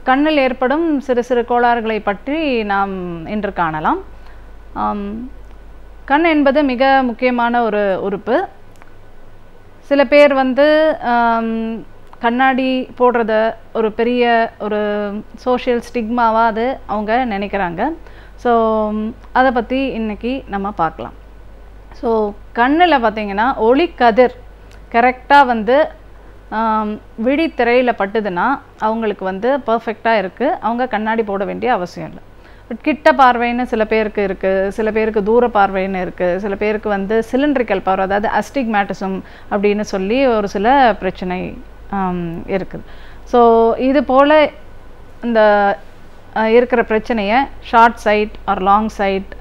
G: கண்ணில் ஏற்படும் சிறு சிறு கோளாறுகளை பற்றி நாம் இன்று காணலாம். கண் என்பது மிக முக்கியமான ஒரு உறுப்பு. சில பேர் கண்ணாடி போடுறத ஒரு பெரிய ஒரு சோஷியல் ஸ்டிக்மாவாக அது அவங்க நினைக்கிறாங்க. ஸோ அதை பற்றி இன்றைக்கி நம்ம பார்க்கலாம். ஸோ கண்ணில் பார்த்திங்கன்னா ஒளிக்கதிர் கரெக்டாக விழித்திரையில் பட்டுதுன்னா அவங்களுக்கு பர்ஃபெக்டாக இருக்குது. அவங்க கண்ணாடி போட வேண்டிய அவசியம் இல்லை. பட் கிட்ட பார்வைன்னு சில பேருக்கு இருக்குது, சில பேருக்கு தூர பார்வைன்னு இருக்குது, சில பேருக்கு சிலிண்ட்ரிக்கல் பார்வை, அதாவது அஸ்டிக்மேட்டிசம் அப்படின்னு சொல்லி ஒரு சில பிரச்சனை இருக்குது. ஸோ இது போல் இந்த இருக்கிற பிரச்சனையை short sight or long sight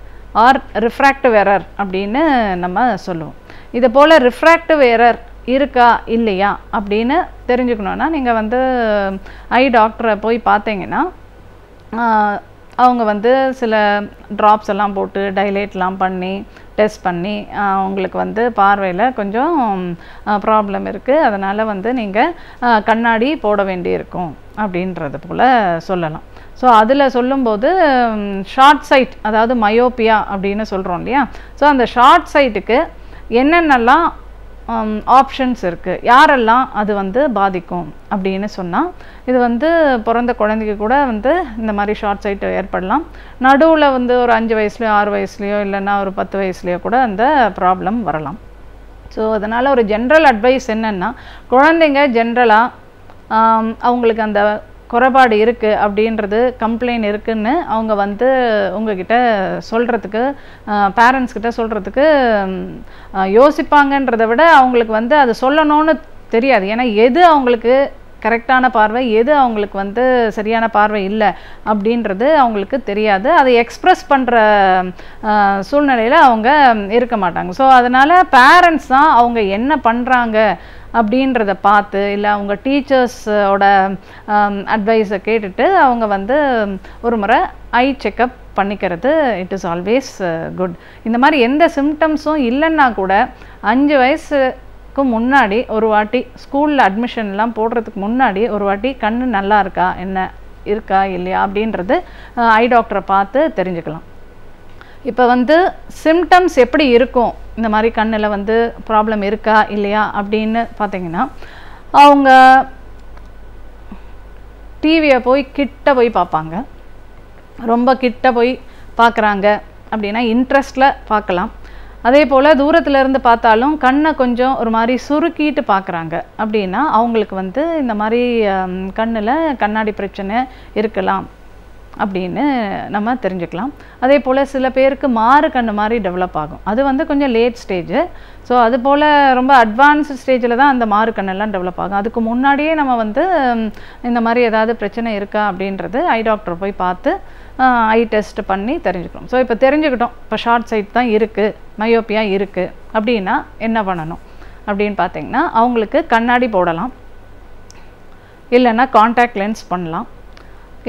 G: or refractive error அப்படின்னு நம்ம சொல்லுவோம். இது போல் ரிஃப்ராக்டிவ் எரர் இருக்கா இல்லையா அப்படின்னு தெரிஞ்சுக்கணுன்னா நீங்கள் ஐ டாக்டரை போய் பார்த்தீங்கன்னா அவங்க சில ட்ராப்ஸ் எல்லாம் போட்டு டைலேட்லாம் பண்ணி டெஸ்ட் பண்ணி உங்களுக்கு பார்வையில் கொஞ்சம் ப்ராப்ளம் இருக்குது, அதனால் நீங்கள் கண்ணாடி போட வேண்டியிருக்கும் அப்படின்றது போல் சொல்லலாம். ஸோ அதில் சொல்லும்போது ஷார்ட் சைட், அதாவது மயோப்பியா அப்படின்னு சொல்கிறோம் இல்லையா. ஸோ அந்த ஷார்ட் சைட்டுக்கு என்னென்னலாம் ஆப்ஷன்ஸ் இருக்குது, யாரெல்லாம் அது பாதிக்கும் அப்படின்னு சொன்னால், இது பிறந்த குழந்தைக்கு கூட இந்த மாதிரி ஷார்ட் சைட் ஏற்படலாம். நடுவில் ஒரு 5 வயசுலையோ 6 வயசுலையோ இல்லைன்னா ஒரு 10 வயசுலையோ கூட அந்த ப்ராப்ளம் வரலாம். ஸோ அதனால் ஒரு ஜென்ரல் அட்வைஸ் என்னென்னா, குழந்தைங்க ஜென்ரலாக அவங்களுக்கு அந்த குறைபாடு இருக்குது அப்படின்றது கம்ப்ளைண்ட் இருக்குதுன்னு அவங்க உங்ககிட்ட சொல்கிறதுக்கு, பேரண்ட்ஸ்கிட்ட சொல்கிறதுக்கு யோசிப்பாங்கன்றதை விட அவங்களுக்கு அது சொல்லணும்னு தெரியாது. ஏன்னா எது அவங்களுக்கு கரெக்டான பார்வை, எது அவங்களுக்கு சரியான பார்வை இல்லை அப்படின்றது அவங்களுக்கு தெரியாது. அதை எக்ஸ்ப்ரெஸ் பண்ணுற சூழ்நிலையில் அவங்க இருக்க மாட்டாங்க. ஸோ அதனால் பேரண்ட்ஸ் தான் அவங்க என்ன பண்ணுறாங்க அப்படின்றத பார்த்து, இல்லை அவங்க டீச்சர்ஸோட அட்வைஸை கேட்டுட்டு அவங்க ஒரு முறை ஐ செக்கப் பண்ணிக்கிறது இட் இஸ் ஆல்வேஸ் குட். இந்த மாதிரி எந்த சிம்டம்ஸும் இல்லைன்னா கூட 5 வயசுக்கு முன்னாடி ஒரு வாட்டி ஸ்கூலில் அட்மிஷன்லாம் போடுறதுக்கு முன்னாடி ஒரு வாட்டி கண் நல்லா இருக்கா, என்ன இருக்கா இல்லையா அப்படின்றது ஐ டாக்டரை பார்த்து தெரிஞ்சுக்கலாம். இப்போ சிம்டம்ஸ் எப்படி இருக்கும், இந்த மாதிரி கண்ணில் ப்ராப்ளம் இருக்கா இல்லையா அப்படின்னு பார்த்தீங்கன்னா, அவங்க டிவியை போய் கிட்ட போய் பார்ப்பாங்க. ரொம்ப கிட்ட போய் பார்க்குறாங்க அப்படின்னா இன்ட்ரெஸ்டில் பார்க்கலாம். அதே போல் தூரத்துல இருந்து பார்த்தாலும் கண்ணை கொஞ்சம் ஒரு மாதிரி சுருக்கிட்டு பார்க்குறாங்க அப்படின்னா அவங்களுக்கு வந்து இந்த மாதிரி கண்ணில் கண்ணாடி பிரச்சனை இருக்கலாம் அப்படின்னு நம்ம தெரிஞ்சுக்கலாம். அதே போல் சில பேருக்கு மாறு கண்ணு மாதிரி டெவலப் ஆகும். அது வந்து கொஞ்சம் லேட் ஸ்டேஜு. ஸோ அது போல் ரொம்ப அட்வான்ஸ்டு ஸ்டேஜில் தான் அந்த மாறு கண்ணெல்லாம் டெவலப் ஆகும். அதுக்கு முன்னாடியே நம்ம வந்து இந்த மாதிரி ஏதாவது பிரச்சனை இருக்கா அப்படின்றது ஐ டாக்டர் போய் பார்த்து ஐ டெஸ்ட் பண்ணி தெரிஞ்சுக்கணும். ஸோ இப்போ தெரிஞ்சுக்கிட்டோம், இப்போ ஷார்ட் சைட் தான் இருக்குது, மயோப்பியா இருக்குது அப்படின்னா என்ன பண்ணணும் அப்படின்னு பார்த்தீங்கன்னா, அவங்களுக்கு கண்ணாடி போடலாம், இல்லைன்னா காண்டாக்ட் லென்ஸ் பண்ணலாம்.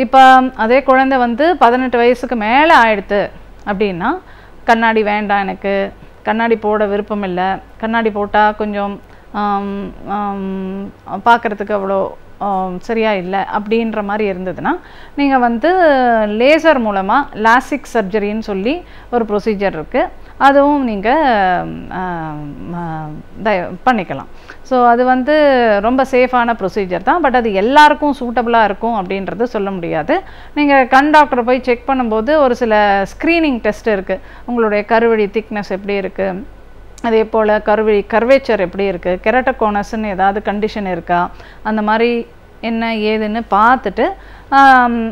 G: இப்போ அதே குழந்தை வந்து 18 வயசுக்கு மேலே ஆயிடுத்து அப்படின்னா கண்ணாடி வேண்டாம், எனக்கு கண்ணாடி போட விருப்பம் இல்லை, கண்ணாடி போட்டால் கொஞ்சம் பார்க்குறதுக்கு அவ்வளோ சரியா இல்லை அப்படின்ற மாதிரி இருந்ததுன்னா நீங்கள் வந்து லேசர் மூலமாக லாசிக் சர்ஜரின்னு சொல்லி ஒரு ப்ரொசீஜர் இருக்குது, அதுவும் நீங்கள் பண்ணிக்கலாம். ஸோ அது வந்து ரொம்ப சேஃபான ப்ரொசீஜர் தான். பட் அது எல்லாருக்கும் சூட்டபுளாக இருக்கும் அப்படின்றது சொல்ல முடியாது. நீங்கள் கண் டாக்டரை போய் செக் பண்ணும்போது ஒரு சில ஸ்க்ரீனிங் டெஸ்ட் இருக்குது. உங்களுடைய கருவழி திக்னஸ் எப்படி இருக்குது, அதே போல் கர்வேச்சர் எப்படி இருக்குது, கெரட்டோகோனஸ்ன்னு ஏதாவது கண்டிஷன் இருக்கா, அந்த மாதிரி என்ன ஏதுன்னு பார்த்துட்டு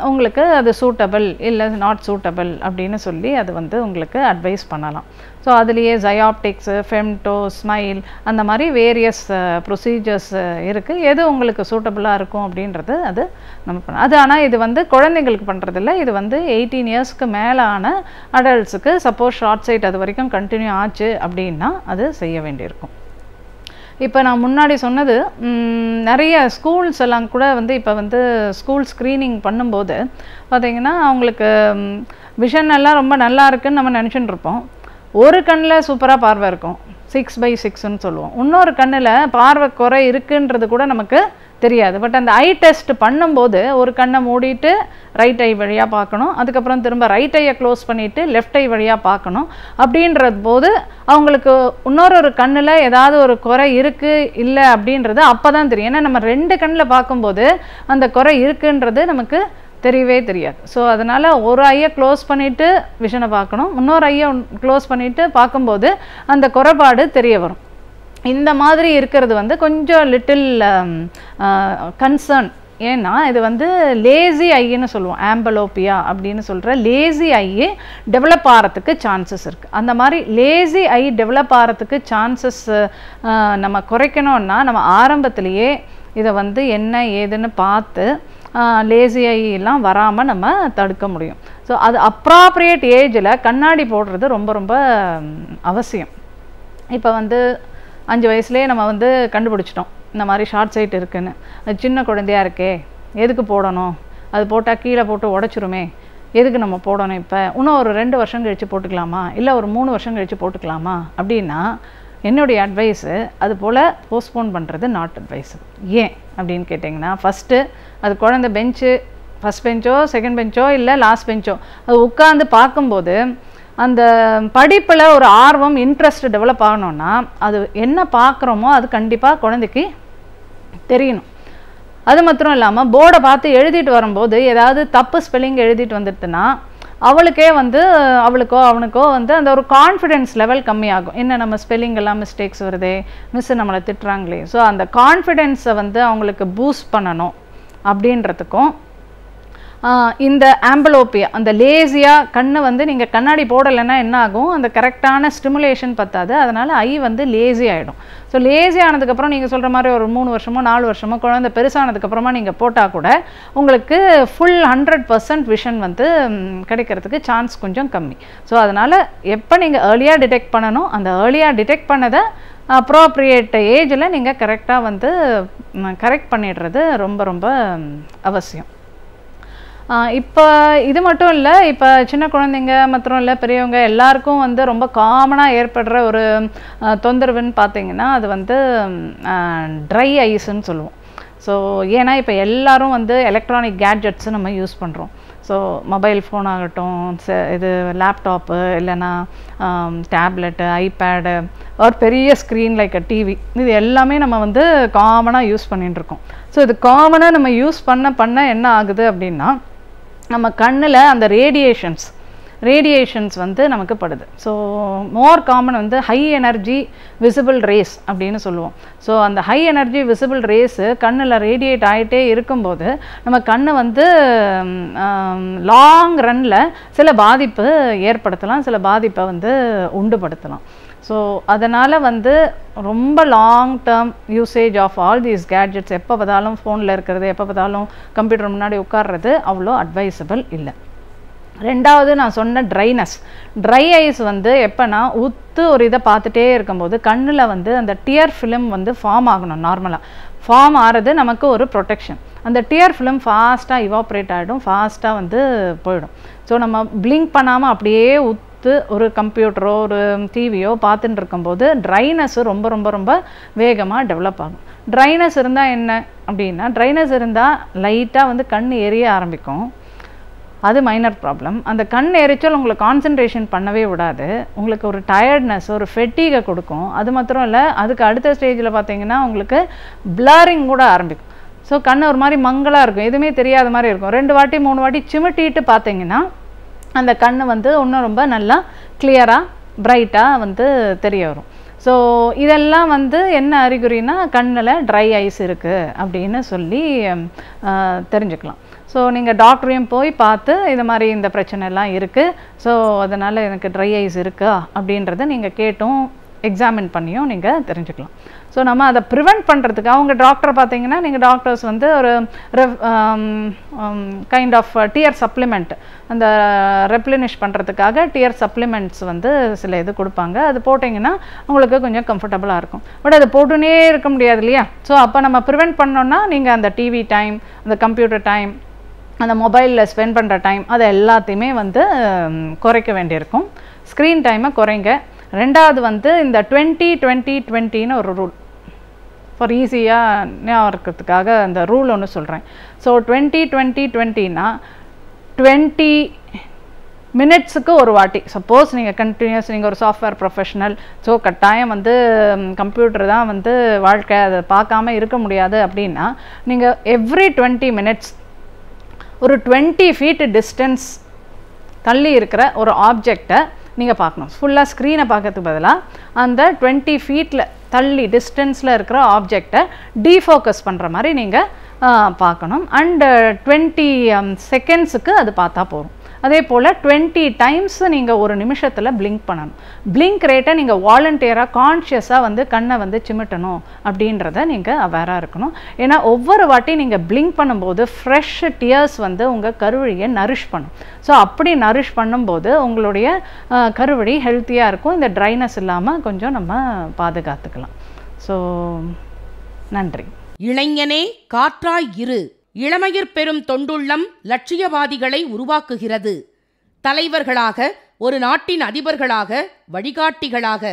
G: உங்களுக்கு அது சூட்டபிள் இல்லை நாட் சூட்டபிள் அப்படின்னு சொல்லி அது வந்து உங்களுக்கு அட்வைஸ் பண்ணலாம். ஸோ அதுலேயே ஜயாப்டிக்ஸு, ஃபெம்டோ, ஸ்மைல் அந்த மாதிரி வேரியஸ் ப்ரொசீஜர்ஸ் இருக்குது. எது உங்களுக்கு சூட்டபுளாக இருக்கும் அப்படின்றது அது நம்ம அது. ஆனால் இது வந்து குழந்தைங்களுக்கு பண்ணுறதில்ல, இது வந்து 18 இயர்ஸ்க்கு மேலான அடல்ட்ஸுக்கு சப்போஸ் ஷார்ட் சைட் அது வரைக்கும் கண்டினியூ ஆச்சு அப்படின்னா அது செய்ய வேண்டியிருக்கும். இப்போ நான் முன்னாடி சொன்னது நிறைய ஸ்கூல்ஸ் எல்லாம் கூட வந்து இப்போ வந்து ஸ்கூல் ஸ்க்ரீனிங் பண்ணும்போது பார்த்திங்கன்னா அவங்களுக்கு விஷன் எல்லாம் ரொம்ப நல்லா இருக்குன்னு நம்ம நினச்சிட்டு இருப்போம். ஒரு கண்ணில் சூப்பராக பார்வை இருக்கும், 6/6ன்னு சொல்லுவோம். இன்னொரு கண்ணில் பார்வை குறை இருக்குன்றது கூட நமக்கு தெரியாது. பட் அந்த ஐ டெஸ்ட் பண்ணும்போது ஒரு கண்ணை மூடிட்டு ரைட் ஐ வழியாக பார்க்கணும், அதுக்கப்புறம் திரும்ப ரைட் ஐயை க்ளோஸ் பண்ணிவிட்டு லெஃப்ட் ஐ வழியாக பார்க்கணும். அப்படின்றது போது அவங்களுக்கு இன்னொரு கண்ணில் ஏதாவது ஒரு குறை இருக்குது இல்லை அப்படின்றது அப்போ தான் தெரியும். ஏன்னா நம்ம 2 கண்ணில் பார்க்கும்போது அந்த குறை இருக்குன்றது நமக்கு தெரியவே தெரியாது. ஸோ அதனால் ஒரு ஐயை க்ளோஸ் பண்ணிவிட்டு விஷனை பார்க்கணும், இன்னொரு ஐயை க்ளோஸ் பண்ணிவிட்டு பார்க்கும்போது அந்த குறைபாடு தெரிய வரும். இந்த மாதிரி இருக்கிறது வந்து கொஞ்சம் லிட்டில் கன்சர்ன். ஏன்னா இது வந்து லேசி ஐன்னு சொல்லுவோம், ஆம்பலோப்பியா அப்படின்னு சொல்கிற லேசி ஐயே டெவலப் ஆகிறதுக்கு சான்சஸ் இருக்குது. அந்த மாதிரி லேசி ஐ டெவலப் ஆகிறதுக்கு சான்சஸ் நம்ம குறைக்கணும்னா நம்ம ஆரம்பத்திலேயே இதை வந்து என்ன ஏதுன்னு பார்த்து லேசி ஐயெல்லாம் வராமல் நம்ம தடுக்க முடியும். ஸோ அது அப்ராப்ரியேட் ஏஜில் கண்ணாடி போடுறது ரொம்ப ரொம்ப அவசியம். இப்போ வந்து 5 வயசுலேயே நம்ம வந்து கண்டுபிடிச்சிட்டோம் இந்த மாதிரி ஷார்ட் சைட் இருக்குன்னு. அது சின்ன குழந்தையாக இருக்கே, எதுக்கு போடணும், அது போட்டால் கீழே போட்டு உடச்சிருமே, எதுக்கு நம்ம போடணும், இப்போ இன்னும் ஒரு 2 வருஷம் கழித்து போட்டுக்கலாமா, இல்லை ஒரு 3 வருஷம் கழித்து போட்டுக்கலாமா அப்படின்னா என்னுடைய அட்வைஸு அது போல் போஸ்ட்போன் பண்ணுறது நாட் அட்வைஸு. ஏன் அப்படின்னு கேட்டிங்கன்னா, ஃபஸ்ட்டு அது குழந்தை பெஞ்சு ஃபஸ்ட் பெஞ்சோ செகண்ட் பெஞ்சோ இல்லை லாஸ்ட் பெஞ்சோ அது உட்காந்து பார்க்கும்போது அந்த படிப்பில் ஒரு ஆர்வம் இன்ட்ரெஸ்ட் டெவலப் ஆகணும்னா அது என்ன பார்க்குறோமோ அது கண்டிப்பாக குழந்தைக்கு தெரியணும். அது மாத்திரம் இல்லாமல் போர்டை பார்த்து எழுதிட்டு வரும்போது ஏதாவது தப்பு ஸ்பெல்லிங் எழுதிட்டு வந்துட்டுனா அவளுக்கே வந்து அவளுக்கோ அவனுக்கோ வந்து அந்த ஒரு கான்ஃபிடென்ஸ் லெவல் கம்மியாகும். என்ன நம்ம ஸ்பெல்லிங் எல்லாம் மிஸ்டேக்ஸ் வருதே, மிஸ்ஸு நம்மளை திட்டுறாங்களே. ஸோ அந்த கான்ஃபிடென்ஸை வந்து அவங்களுக்கு பூஸ்ட் பண்ணணும் அப்படின்றதுக்கும் இந்த ஆம்பலோப்பியா அந்த லேசியாக கண்ணை வந்து நீங்கள் கண்ணாடி போடலைன்னா என்ன ஆகும், அந்த கரெக்டான ஸ்டிமுலேஷன் பத்தாது, அதனால் ஐ வந்து லேசி ஆகிடும். ஸோ லேசி ஆனதுக்கப்புறம் நீங்கள் சொல்கிற மாதிரி ஒரு 3 வருஷமோ 4 வருஷமோ குழந்தை பெருசானதுக்கப்புறமா நீங்கள் போட்டால் கூட உங்களுக்கு ஃபுல் 100% விஷன் வந்து கிடைக்கிறதுக்கு சான்ஸ் கொஞ்சம் கம்மி. ஸோ அதனால் எப்போ நீங்கள் ஏர்லியாக டிடெக்ட் பண்ணணும், அந்த ஏர்லியாக டிடெக்ட் பண்ணதை அப்ரோப்ரியேட் ஏஜில் நீங்கள் கரெக்டாக வந்து கரெக்ட் பண்ணிடுறது ரொம்ப ரொம்ப அவசியம். இப்போ இது மட்டும் இல்லை, இப்போ சின்ன குழந்தைங்க மாத்திரம் இல்லை, பெரியவங்க எல்லாருக்கும் வந்து ரொம்ப காமனாக ஏற்படுற ஒரு தொந்தரவுன்னு பார்த்தீங்கன்னா அது வந்து ட்ரை ஐஸ்ன்னு சொல்லுவோம். ஸோ ஏன்னா இப்போ எல்லோரும் வந்து எலக்ட்ரானிக் கேட்ஜெட்ஸு நம்ம யூஸ் பண்ணுறோம். ஸோ மொபைல் ஃபோன் ஆகட்டும், இது லேப்டாப்பு, இல்லைன்னா டேப்லெட்டு, ஐபேடு, ஒரு பெரிய ஸ்க்ரீன் லைக் டிவி, இது எல்லாமே நம்ம வந்து காமனாக யூஸ் பண்ணிட்டுருக்கோம். ஸோ இது காமனாக நம்ம யூஸ் பண்ண என்ன ஆகுது அப்படின்னா நம்ம கண்ணில் அந்த ரேடியேஷன்ஸ் ரேடியேஷன்ஸ் வந்து நமக்கு படுது. ஸோ மோர் காமன் வந்து ஹை எனர்ஜி விசிபிள் ரேஸ் அப்படின்னு சொல்லுவோம். ஸோ அந்த ஹை எனர்ஜி விசிபிள் ரேஸு கண்ணில் ரேடியேட் ஆகிட்டே இருக்கும்போது நம்ம கண்ணு வந்து லாங் ரன்னில் சில பாதிப்பு ஏற்படுத்தலாம், சில பாதிப்பை வந்து உண்டுபடுத்தலாம். ஸோ அதனால் வந்து ரொம்ப long term usage of all these gadgets, எப்போ பார்த்தாலும் ஃபோனில் இருக்கிறது, எப்போ பார்த்தாலும் கம்ப்யூட்டர் முன்னாடி உட்கார்றது அவ்வளோ அட்வைசபிள் இல்லை. ரெண்டாவது நான் சொன்ன ட்ரை ஐஸ் வந்து எப்போனா ஒரு இதை பார்த்துட்டே இருக்கும்போது கண்ணில் வந்து அந்த டியர் ஃபிலிம் வந்து ஃபார்ம் ஆகணும். நார்மலாக ஃபார்ம் ஆகிறது நமக்கு ஒரு ப்ரொடெக்ஷன். அந்த டியர் ஃபிலிம் ஃபாஸ்ட்டாக இவாப்ரேட் ஆகிடும், ஃபாஸ்ட்டாக வந்து போயிடும். ஸோ நம்ம பிளிங்க் பண்ணாமல் அப்படியே ஒரு கம்ப்யூட்டரோ ஒரு டிவியோ பார்த்துட்டு இருக்கும்போது ட்ரைனஸ் ரொம்ப ரொம்ப ரொம்ப வேகமாக டெவலப் ஆகும். ட்ரைனஸ் இருந்தால் என்ன அப்படின்னா, ட்ரைனஸ் இருந்தால் லைட்டாக வந்து கண் எரிய ஆரம்பிக்கும். அது மைனர் ப்ராப்ளம். அந்த கண் எரிச்சல் உங்களை கான்சன்ட்ரேஷன் பண்ணவே விடாது, உங்களுக்கு ஒரு டயர்ட்னஸ், ஒரு ஃபெட்டிகை கொடுக்கும். அது மாத்திரம் இல்லை, அதுக்கு அடுத்த ஸ்டேஜில் பார்த்தீங்கன்னா உங்களுக்கு பிளரிங் கூட ஆரம்பிக்கும். ஸோ கண் ஒரு மாதிரி மங்கலாக இருக்கும், எதுவுமே தெரியாத மாதிரி இருக்கும். 2 வாட்டி 3 வாட்டி சிமிட்டிட்டு பார்த்தீங்கன்னா அந்த கண் வந்து இன்னும் ரொம்ப நல்லா கிளியராக பிரைட்டாக வந்து தெரிய வரும். ஸோ இதெல்லாம் வந்து என்ன அறிகுறினா கண்ணில் ட்ரை ஐஸ் இருக்குது அப்படின்னு சொல்லி தெரிஞ்சுக்கலாம். ஸோ நீங்கள் டாக்டரையும் போய் பார்த்து இது மாதிரி இந்த பிரச்சனைலாம் இருக்குது, ஸோ அதனால் எனக்கு ட்ரை ஐஸ் இருக்கா அப்படின்றத நீங்கள் கேட்டும் எக்ஸாமின் பண்ணியும் நீங்கள் தெரிஞ்சுக்கலாம். ஸோ நம்ம அதை ப்ரிவெண்ட் பண்ணுறதுக்கு அவங்க டாக்டரை பார்த்தீங்கன்னா நீங்கள் டாக்டர்ஸ் வந்து ஒரு கைண்ட் ஆஃப் டியர் சப்ளிமெண்ட், அந்த ரெப்ளினிஷ் பண்ணுறதுக்காக டியர் சப்ளிமெண்ட்ஸ் வந்து சில இது கொடுப்பாங்க. அது போட்டிங்கன்னா உங்களுக்கு கொஞ்சம் கம்ஃபர்டபுளாக இருக்கும். பட் அது போட்டுனே இருக்க முடியாது இல்லையா? ஸோ அப்போ நம்ம ப்ரிவெண்ட் பண்ணோன்னா நீங்கள் அந்த டிவி டைம், அந்த கம்ப்யூட்டர் டைம், அந்த மொபைலில் ஸ்பெண்ட் பண்ணுற டைம், அதை எல்லாத்தையுமே வந்து குறைக்க வேண்டியிருக்கும். ஸ்க்ரீன் டைமை குறைங்க. ரெண்டாவது வந்து இந்த 20-20-20ன்னு ஒரு ரூல், ஃபார் ஈஸியாக ஞாபகம் இருக்கிறதுக்காக அந்த ரூல் ஒன்று சொல்கிறேன். ஸோ 20-20-20னா 20 மினிட்ஸுக்கு ஒரு வாட்டி, சப்போஸ் நீங்கள் கண்டினியூஸ் நீங்கள் ஒரு சாஃப்ட்வேர் ப்ரொஃபஷனல், ஸோ கட்டாயம் வந்து கம்ப்யூட்டர் தான் வந்து வாழ்க்கை, அதை பார்க்காம இருக்க முடியாது அப்படின்னா நீங்கள் எவ்ரி 20 மினிட்ஸ் ஒரு 20 feet டிஸ்டன்ஸ் தள்ளி இருக்கிற ஒரு ஆப்ஜெக்டை நீங்கள் பார்க்கணும். ஃபுல்லாக ஸ்க்ரீனை பார்க்கறதுக்கு பதிலாக அந்த 20 feet தள்ளி டிஸ்டன்ஸில் இருக்கிற ஆப்ஜெக்டை டீஃபோக்கஸ் பண்ணுற மாதிரி நீங்கள் பார்க்கணும். அண்டு 20 செகண்ட்ஸுக்கு அது பார்த்தா போதும். அதே போல் 20 times நீங்கள் ஒரு நிமிஷத்தில் பிளிங்க் பண்ணணும். பிளிங்க் ரேட்டை நீங்கள் வாலண்டியராக கான்ஷியஸாக வந்து கண்ணை வந்து சிமிட்டணும் அப்படின்றத நீங்கள் அவேராக இருக்கணும். ஏன்னா ஒவ்வொரு வாட்டி நீங்கள் பிளிங்க் பண்ணும்போது ஃப்ரெஷ் டியர்ஸ் வந்து உங்கள் கருவழியை நரிஷ் பண்ணும். ஸோ அப்படி நரிஷ் பண்ணும்போது உங்களுடைய கருவழி ஹெல்த்தியாக இருக்கும், இந்த ட்ரைனஸ் இல்லாமல் கொஞ்சம் நம்ம பாதுகாத்துக்கலாம். ஸோ நன்றி.
H: இளைஞனே காற்றாய் இரு. இளமையிற் பெறும் தொண்டுள்ளம் லட்சியவாதிகளை உருவாக்குகிறது. தலைவர்களாக, ஒரு நாட்டின் அதிபர்களாக, வழிகாட்டிகளாக.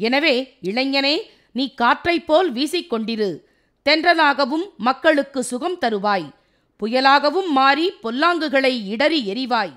H: எனவே இளைஞனே, நீ காற்றைப் போல் வீசிக்கொண்டிரு. தென்றலாகவும் மக்களுக்கு சுகம் தருவாய். புயலாகவும் மாறி பொல்லாங்குகளை இடறி எறிவாய்.